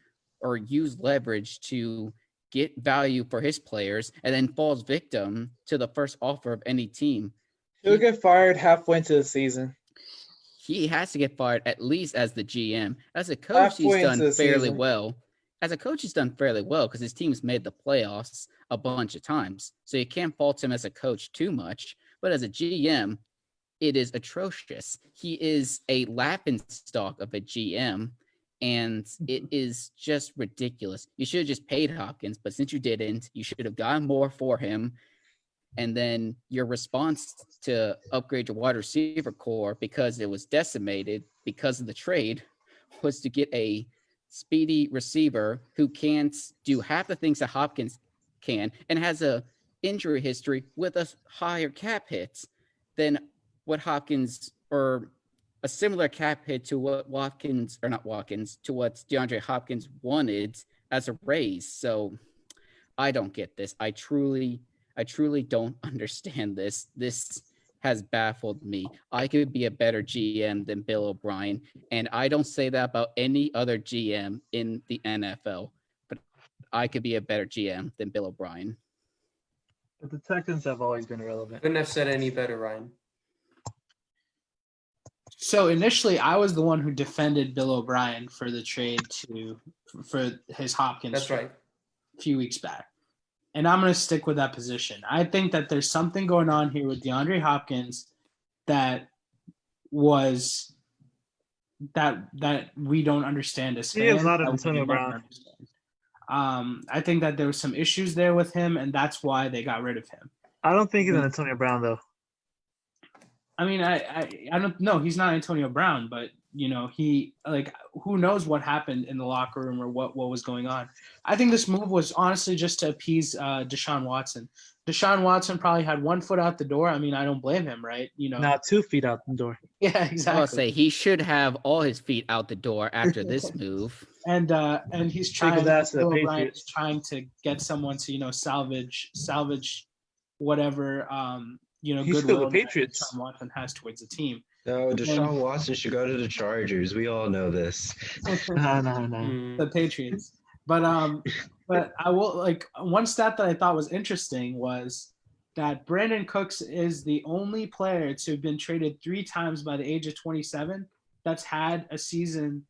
or use leverage to get value for his players and then falls victim to the first offer of any team. He'll get fired halfway into the season. He has to get fired at least as the GM. As a coach, he's done fairly well. As a coach, he's done fairly well because his team's made the playoffs a bunch of times. So you can't fault him as a coach too much. But as a GM, it is atrocious. He is a laughingstock of a GM, and it is just ridiculous. You should have just paid Hopkins, but since you didn't, you should have gotten more for him. And then your response to upgrade your wide receiver core, because it was decimated because of the trade, was to get a speedy receiver who can't do half the things that Hopkins can and has a injury history with a higher cap hit than what Hopkins, or a similar cap hit to what to what DeAndre Hopkins wanted as a raise. So I don't get this. I truly don't understand this. This has baffled me. I could be a better GM than Bill O'Brien, and I don't say that about any other GM in the NFL, but I could be a better GM than Bill O'Brien. But the Texans have always been relevant. Couldn't have said any better, Ryan. So initially, I was the one who defended Bill O'Brien for the trade for his Hopkins. That's trade right. A few weeks back. And I'm going to stick with that position. I think that there's something going on here with DeAndre Hopkins that we don't understand as fans. He is not that we Antonio never Brown. understand. I think that there was some issues there with him, and that's why they got rid of him. I don't think he's an Antonio Brown though. I mean, I don't know. He's not Antonio Brown, but who knows what happened in the locker room or what was going on. I think this move was honestly just to appease Deshaun Watson. Deshaun Watson probably had 1 foot out the door. I mean, I don't blame him, right? Now 2 feet out the door. Yeah, exactly. I'll say he should have all his feet out the door after this move. And he's Take his ass to the Patriots. trying to get someone to salvage whatever He's still goodwill the Patriots. that Deshaun Watson has towards the team. No, Deshaun Watson should go to the Chargers. We all know this. No. The Patriots. But I will one stat that I thought was interesting was that Brandon Cooks is the only player to have been traded 3 times by the age of 27 that's had a season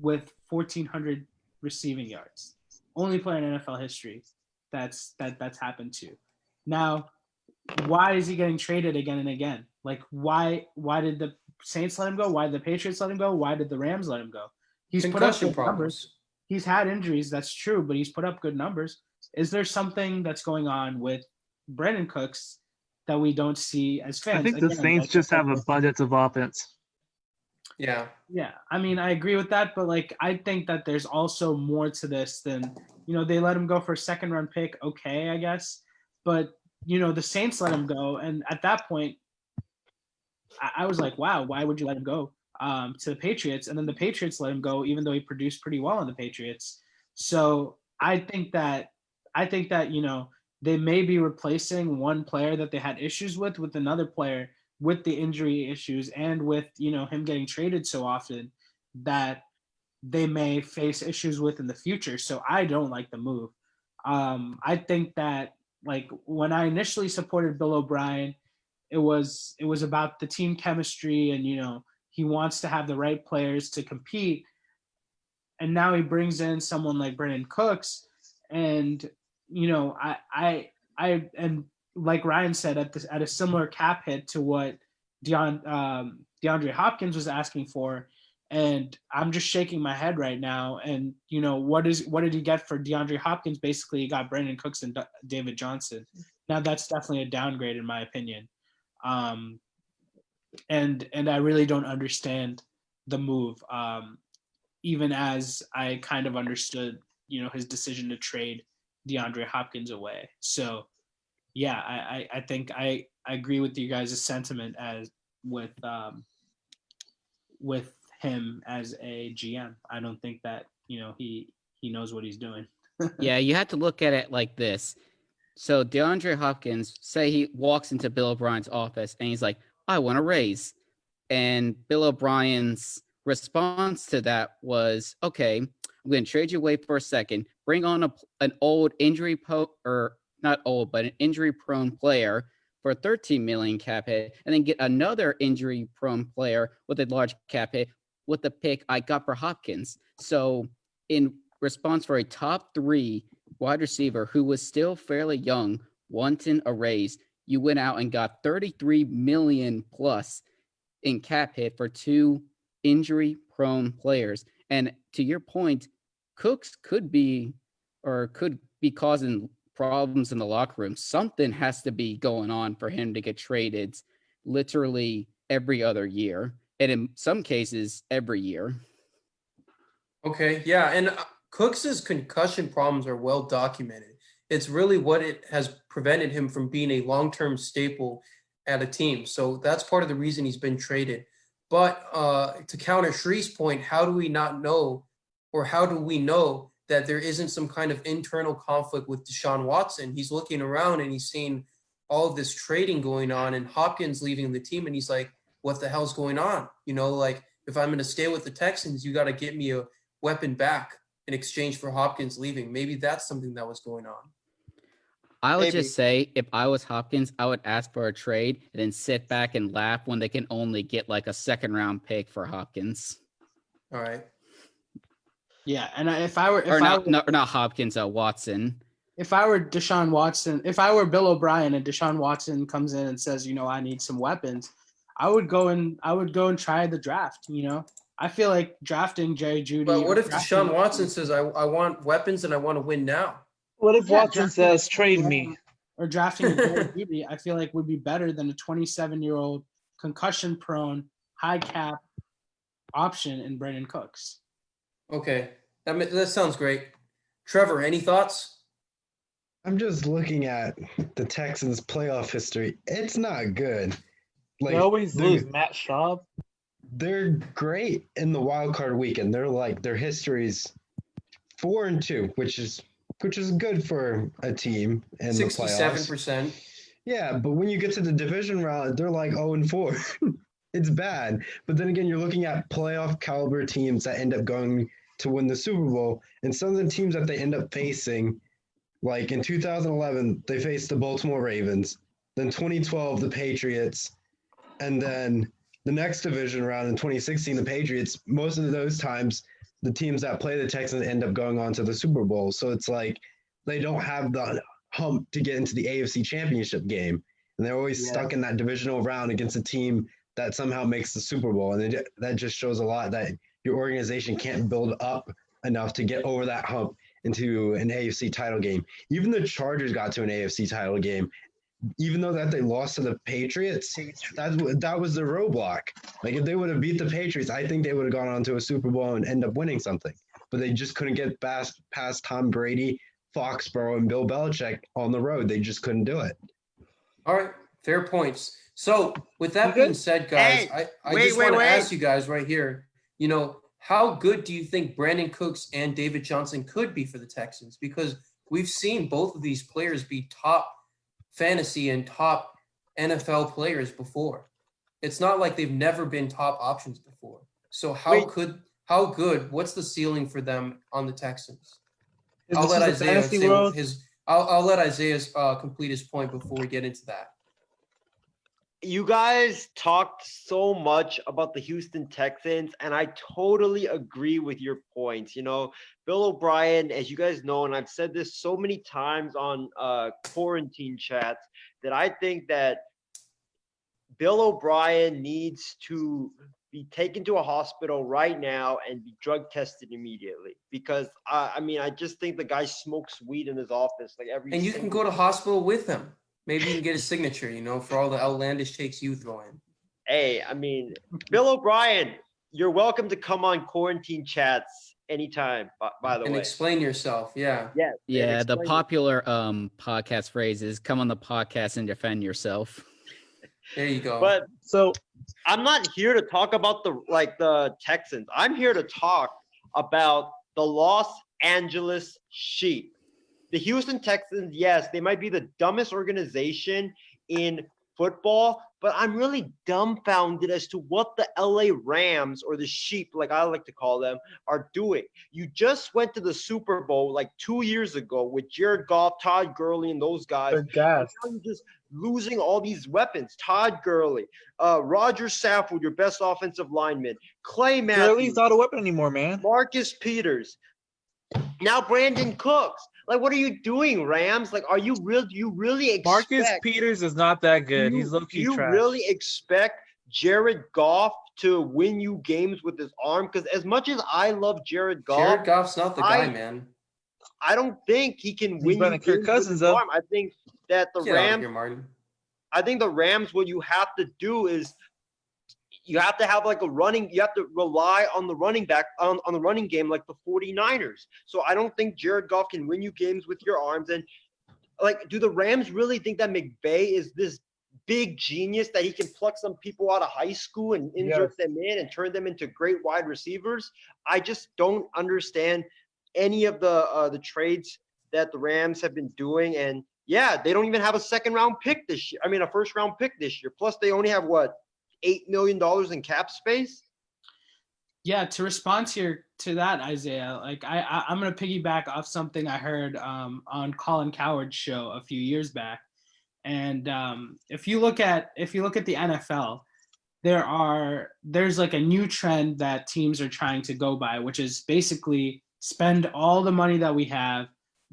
with 1,400 receiving yards. Only player in NFL history that's happened to. Now, why is he getting traded again and again? Why did the Saints let him go? Why did the Patriots let him go? Why did the Rams let him go? He's put up good numbers. He's had injuries, that's true, but he's put up good numbers. Is there something that's going on with Brandon Cooks that we don't see as fans? I think the Saints just have a budget of offense. Yeah. Yeah. I mean, I agree with that, but I think that there's also more to this than, they let him go for a 2nd-round pick. Okay, I guess. But, the Saints let him go. And at that point, I was like, wow, why would you let him go to the Patriots? And then the Patriots let him go, even though he produced pretty well on the Patriots. So I think that, they may be replacing one player that they had issues with another player with the injury issues and with, him getting traded so often that they may face issues with in the future. So I don't like the move. I think that when I initially supported Bill O'Brien, it was about the team chemistry and, he wants to have the right players to compete. And now he brings in someone like Brandon Cooks and, and like Ryan said, at a similar cap hit to what DeAndre Hopkins was asking for. And I'm just shaking my head right now. And, what did he get for DeAndre Hopkins? Basically, he got Brandon Cooks and David Johnson. Now, that's definitely a downgrade in my opinion. And I really don't understand the move, even as I kind of understood, his decision to trade DeAndre Hopkins away. So, yeah, I think I agree with you guys' sentiment as with him as a GM. I don't think that, he knows what he's doing. Yeah, you have to look at it like this. So DeAndre Hopkins, say he walks into Bill O'Brien's office and he's like, I want a raise. And Bill O'Brien's response to that was, okay, I'm going to trade you away for a second, bring on an old injury or not old, but an injury prone player for a $13 million cap hit, and then get another injury prone player with a large cap hit with the pick I got for Hopkins. So in response for a top 3 wide receiver who was still fairly young, wanting a raise, you went out and got $33 million plus in cap hit for 2 injury prone players. And to your point, Cooks could be causing problems in the locker room. Something has to be going on for him to get traded literally every other year, and in some cases every year. Okay, yeah, and Cooks's concussion problems are well documented. It's really what it has prevented him from being a long-term staple at a team. So that's part of the reason he's been traded. But to counter Shree's point, how do we not know, or how do we know that there isn't some kind of internal conflict with Deshaun Watson. He's looking around and he's seeing all of this trading going on and Hopkins leaving the team. And he's like, what the hell's going on? You know, like if I'm going to stay with the Texans, you got to get me a weapon back in exchange for Hopkins leaving. Maybe that's something that was going on. I would Maybe. just say if I was Hopkins, I would ask for a trade and then sit back and laugh when they can only get like a second round pick for Hopkins. All right. Yeah, and if I were Not Hopkins, Watson. if I were Deshaun Watson, if I were Bill O'Brien and Deshaun Watson comes in and says, I need some weapons, I would go and try the draft. I feel like drafting Jerry Jeudy. But what if Deshaun Watson says, I want weapons and I want to win now? What if Watson drafting says, trade me? Or drafting a Jerry Jeudy, I feel like would be better than a 27-year-old concussion-prone, high cap option in Brandon Cooks. Okay. That sounds great. Trevor, any thoughts? I'm just looking at the Texans' playoff history. It's not good. They always lose. Matt Schaub. They're great in the wild card weekend. Their history's 4-2, which is good for a team in the playoffs. 67%. Yeah, but when you get to the division round, they're like 0-4. It's bad. But then again, you're looking at playoff caliber teams that end up going to win the Super Bowl, and some of the teams that they end up facing, like in 2011, they faced the Baltimore Ravens, then 2012, the Patriots, and then the next division round in 2016, the Patriots. Most of those times, the teams that play the Texans end up going on to the Super Bowl. So it's like they don't have the hump to get into the AFC Championship game, and they're always stuck in that divisional round against a team that somehow makes the Super Bowl. And that just shows a lot that your organization can't build up enough to get over that hump into an AFC title game. Even the Chargers got to an AFC title game, even though that they lost to the Patriots. That was the roadblock. Like if they would have beat the Patriots, I think they would have gone on to a Super Bowl and end up winning something. But they just couldn't get past Tom Brady, Foxborough, and Bill Belichick on the road. They just couldn't do it. All right. Fair points. So with that being said, guys, I just want to ask you guys right here, how good do you think Brandon Cooks and David Johnson could be for the Texans? Because we've seen both of these players be top fantasy and top NFL players before. It's not like they've never been top options before. So how good, what's the ceiling for them on the Texans? I'll let Isaiah I'll let Isaiah complete his point before we get into that. You guys talked so much about the Houston Texans, and I totally agree with your points. Bill O'Brien, as you guys know, and I've said this so many times on quarantine chats, that I think that Bill O'Brien needs to be taken to a hospital right now and be drug tested immediately. Because, I just think the guy smokes weed in his office like every. And you can go to hospital with him. Maybe you can get a signature, for all the outlandish takes you throw in. Hey, Bill O'Brien, you're welcome to come on quarantine chats anytime, by the way. And explain yourself, yeah. Yes. Yeah, the popular podcast phrase is come on the podcast and defend yourself. There you go. But so I'm not here to talk about the Texans. I'm here to talk about the Los Angeles Sheep. The Houston Texans, yes, they might be the dumbest organization in football, but I'm really dumbfounded as to what the LA Rams, or the Sheep, like I like to call them, are doing. You just went to the Super Bowl like 2 years ago with Jared Goff, Todd Gurley, and those guys. And now you're just losing all these weapons. Todd Gurley, Roger Saffold, your best offensive lineman, Clay Matthews. Gurley's not a weapon anymore, man. Marcus Peters. Now Brandon Cooks. Like, what are you doing, Rams? Like, do you really expect Marcus Peters is not that good. He's low-key trash. Do you really expect Jared Goff to win you games with his arm? Because as much as I love Jared Goff's not the guy, man. I don't think he can win you games Kirk Cousins, with his arm. I think that the Rams. I think the Rams, what you have to do is you have to have you have to rely on the running back on the running game like the 49ers. So I don't think Jared Goff can win you games with your arms. And do the Rams really think that McVay is this big genius that he can pluck some people out of high school and insert them in and turn them into great wide receivers? I just don't understand any of the trades that the Rams have been doing. And yeah, they don't even have a second round pick this year. I mean, a first round pick this year. Plus, they only have what, $8 million in cap space. Yeah, to respond to that, Isaiah, like I'm gonna piggyback off something I heard on Colin Cowherd's show a few years back. And if you look at the NFL, there's like a new trend that teams are trying to go by, which is basically spend all the money that we have,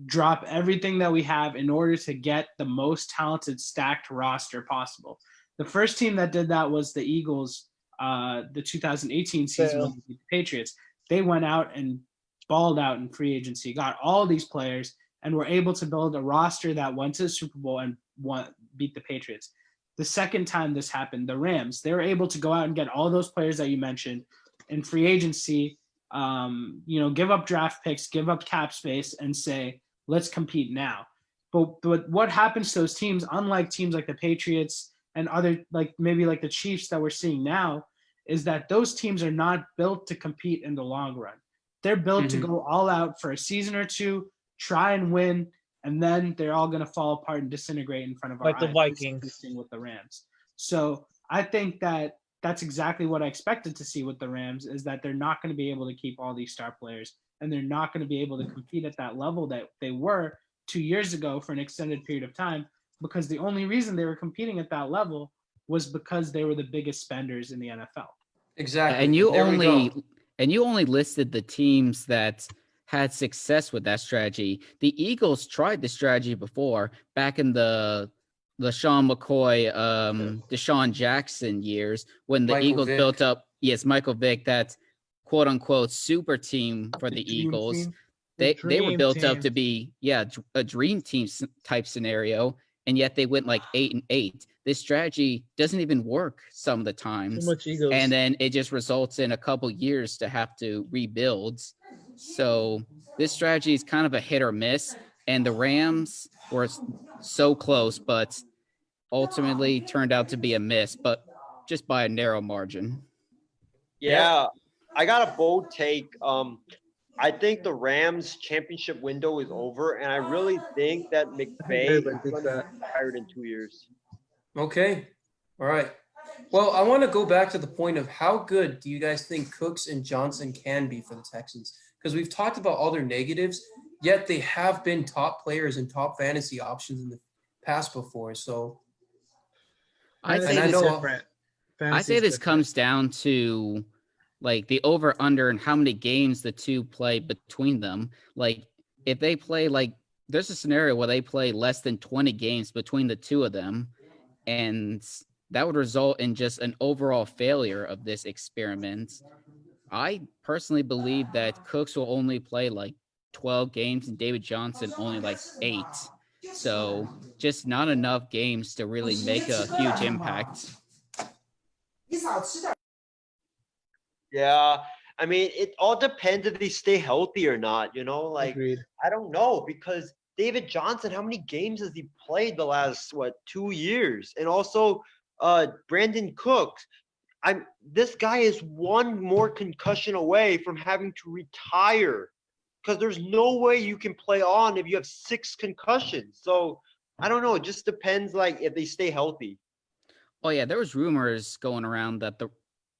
drop everything that we have in order to get the most talented stacked roster possible. The first team that did that was the Eagles, the 2018 season when they beat the Patriots. They went out and balled out in free agency, got all these players, and were able to build a roster that went to the Super Bowl and beat the Patriots. The second time this happened, the Rams, they were able to go out and get all those players that you mentioned in free agency, give up draft picks, give up cap space, and say, let's compete now. But what happens to those teams, unlike teams like the Patriots and other, like maybe like the Chiefs that we're seeing now, is that those teams are not built to compete in the long run. They're built to go all out for a season or two, try and win, and then they're all going to fall apart and disintegrate in front of our eyes. Like the Vikings. With the Rams. So I think that's exactly what I expected to see with the Rams, is that they're not going to be able to keep all these star players, and they're not going to be able to compete at that level that they were 2 years ago for an extended period of time, because the only reason they were competing at that level was because they were the biggest spenders in the NFL. Exactly. And you only listed the teams that had success with that strategy. The Eagles tried the strategy before, back in the Sean McCoy, Deshaun Jackson years, when the Michael Eagles Vick. built up, Michael Vick, that quote unquote super team for the Eagles. They were built up to be a dream team type scenario, and yet they went like 8-8. This strategy doesn't even work some of the times. Too much egos. And then it just results in a couple years to have to rebuild. So this strategy is kind of a hit or miss. And the Rams were so close, but ultimately turned out to be a miss, but just by a narrow margin. Yeah, I got a bold take. I think the Rams championship window is over, and I really think that McVay is going to be fired in 2 years. Okay. All right. Well, I want to go back to the point of how good do you guys think Cooks and Johnson can be for the Texans? Because we've talked about all their negatives, yet they have been top players and top fantasy options in the past before. So I say this comes down to like the over under and how many games the two play between them. Like if they play, like there's a scenario where they play less than 20 games between the two of them, and that would result in just an overall failure of this experiment. I personally believe that Cooks will only play like 12 games and David Johnson only like 8. So just not enough games to really make a huge impact. Yeah, I mean, it all depends if they stay healthy or not, like, Agreed. I don't know, because David Johnson, how many games has he played the last, 2 years? And also, Brandon Cooks, this guy is one more concussion away from having to retire, because there's no way you can play on if you have 6 concussions. So I don't know. It just depends, like, if they stay healthy. Oh yeah, there was rumors going around that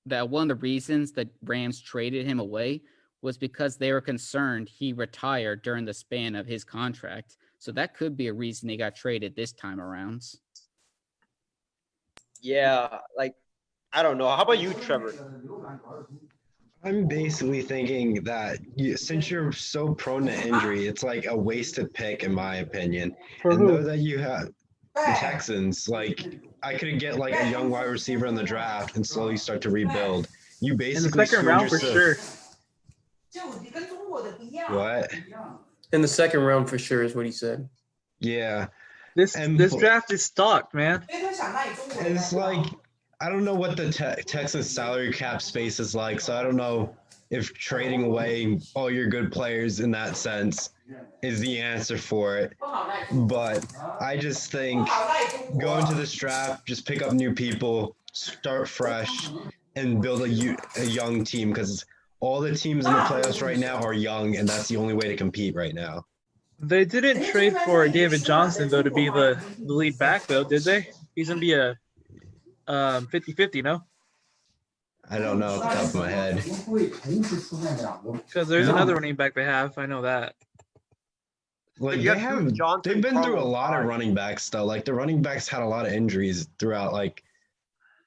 that one of the reasons that Rams traded him away was because they were concerned he retired during the span of his contract. So that could be a reason he got traded this time around. Yeah, like, I don't know. How about you, Trevor? I'm basically thinking that since you're so prone to injury, it's like a wasted pick, in my opinion. And though that you have the Texans, like I could get like a young wide receiver in the draft and slowly start to rebuild. You basically in the second round for sure. What? in the second round for sure is what he said. Yeah. This draft is stocked, man. It's like, I don't know what the Texans salary cap space is like, so I don't know if trading away all your good players in that sense is the answer for it. But I just think going to this draft, just pick up new people, start fresh, and build a young team, because all the teams in the playoffs right now are young, and that's the only way to compete right now. They didn't trade for David Johnson though to be the lead back though, did they? He's gonna be a 50-50, no? I don't know off the top of my head. Because there's another running back they have. I know that. Like You have Duke Johnson, they've been through a Carlos lot of Hyde. running backs though. Like the running backs had a lot of injuries throughout like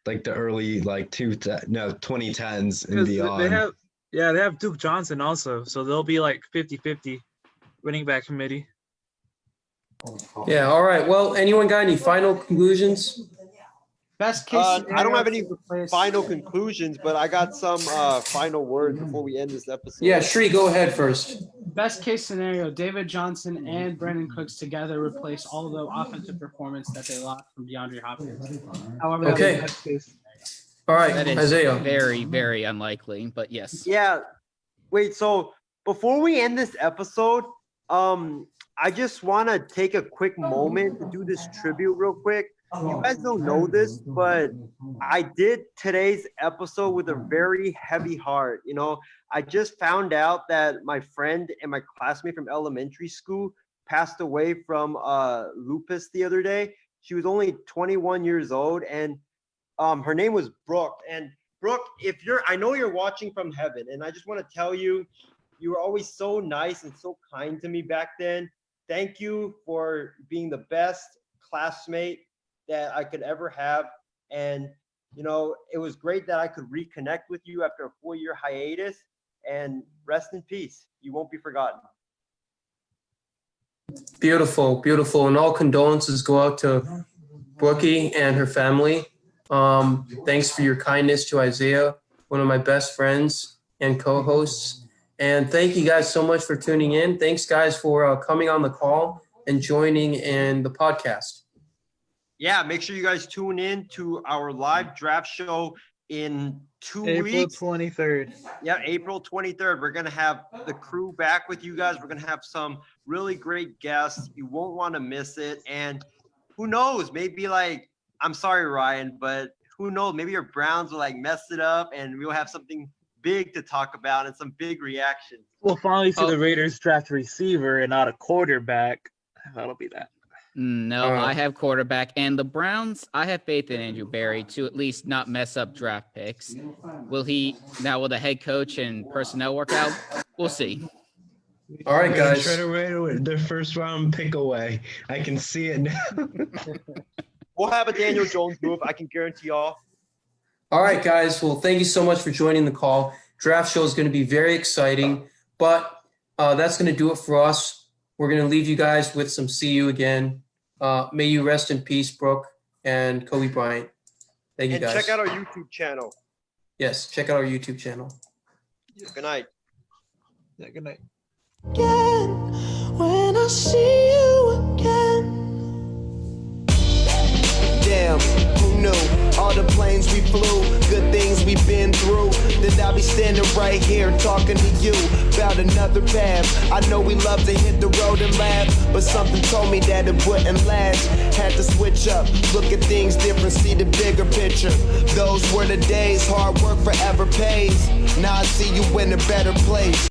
the early 2010s and Because beyond. they have Duke Johnson also, so they'll be like 50-50 running back committee. Yeah. All right. Well, anyone got any final conclusions? Best case I scenario, don't have any replace- final conclusions, but I got some final words before we end this episode. Yeah, Shree, go ahead first. Best case scenario, David Johnson and Brandon Cooks together replace all the offensive performance that they lost from DeAndre Hopkins. However, that Okay. was best case. All right, That is Isaiah. very, very unlikely, but yes. Yeah. Wait, so before we end this episode, I just want to take a quick moment to do this tribute real quick. You guys don't know this, but I did today's episode with a very heavy heart. You know, I just found out that my friend and my classmate from elementary school passed away from lupus the other day. She was only 21 years old, and her name was Brooke. And Brooke, I know you're watching from heaven, and I just want to tell you, you were always so nice and so kind to me back then. Thank you for being the best classmate that I could ever have. And, you know, it was great that I could reconnect with you after a 4-year hiatus, and rest in peace. You won't be forgotten. Beautiful, beautiful. And all condolences go out to Brookie and her family. Thanks for your kindness to Isaiah, one of my best friends and co-hosts. And thank you guys so much for tuning in. Thanks, guys, for coming on the call and joining in the podcast. Yeah, make sure you guys tune in to our live draft show in 2 April weeks. 23rd. Yeah, April 23rd. We're going to have the crew back with you guys. We're going to have some really great guests. You won't want to miss it. And who knows, maybe I'm sorry, Ryan, but who knows, maybe your Browns will mess it up and we'll have something big to talk about and some big reactions. We'll finally see Oh. the Raiders draft a receiver and not a quarterback. That'll be that. No, Uh, I have quarterback. And the Browns, I have faith in Andrew Berry to at least not mess up draft picks. Will the head coach and personnel work out? We'll see. All right, guys. Try to trade their first round pick away. I can see it now. We'll have a Daniel Jones move. I can guarantee y'all. All right, guys. Well, thank you so much for joining the call. Draft show is going to be very exciting, but that's going to do it for us. We're going to leave you guys with some "See You Again." May you rest in peace, Brooke and Kobe Bryant. Thank you, And guys. check out our YouTube channel. Yes, check out our YouTube channel. Good night. Yeah, good night. Again, when I see you again. Damn, who knew? All the planes we flew, good things we've been through. That I'll be standing right here talking to you about another path. I know we love to hit the road and laugh, but something told me that it wouldn't last. Had to switch up, look at things different, see the bigger picture. Those were the days, hard work forever pays. Now I see you in a better place.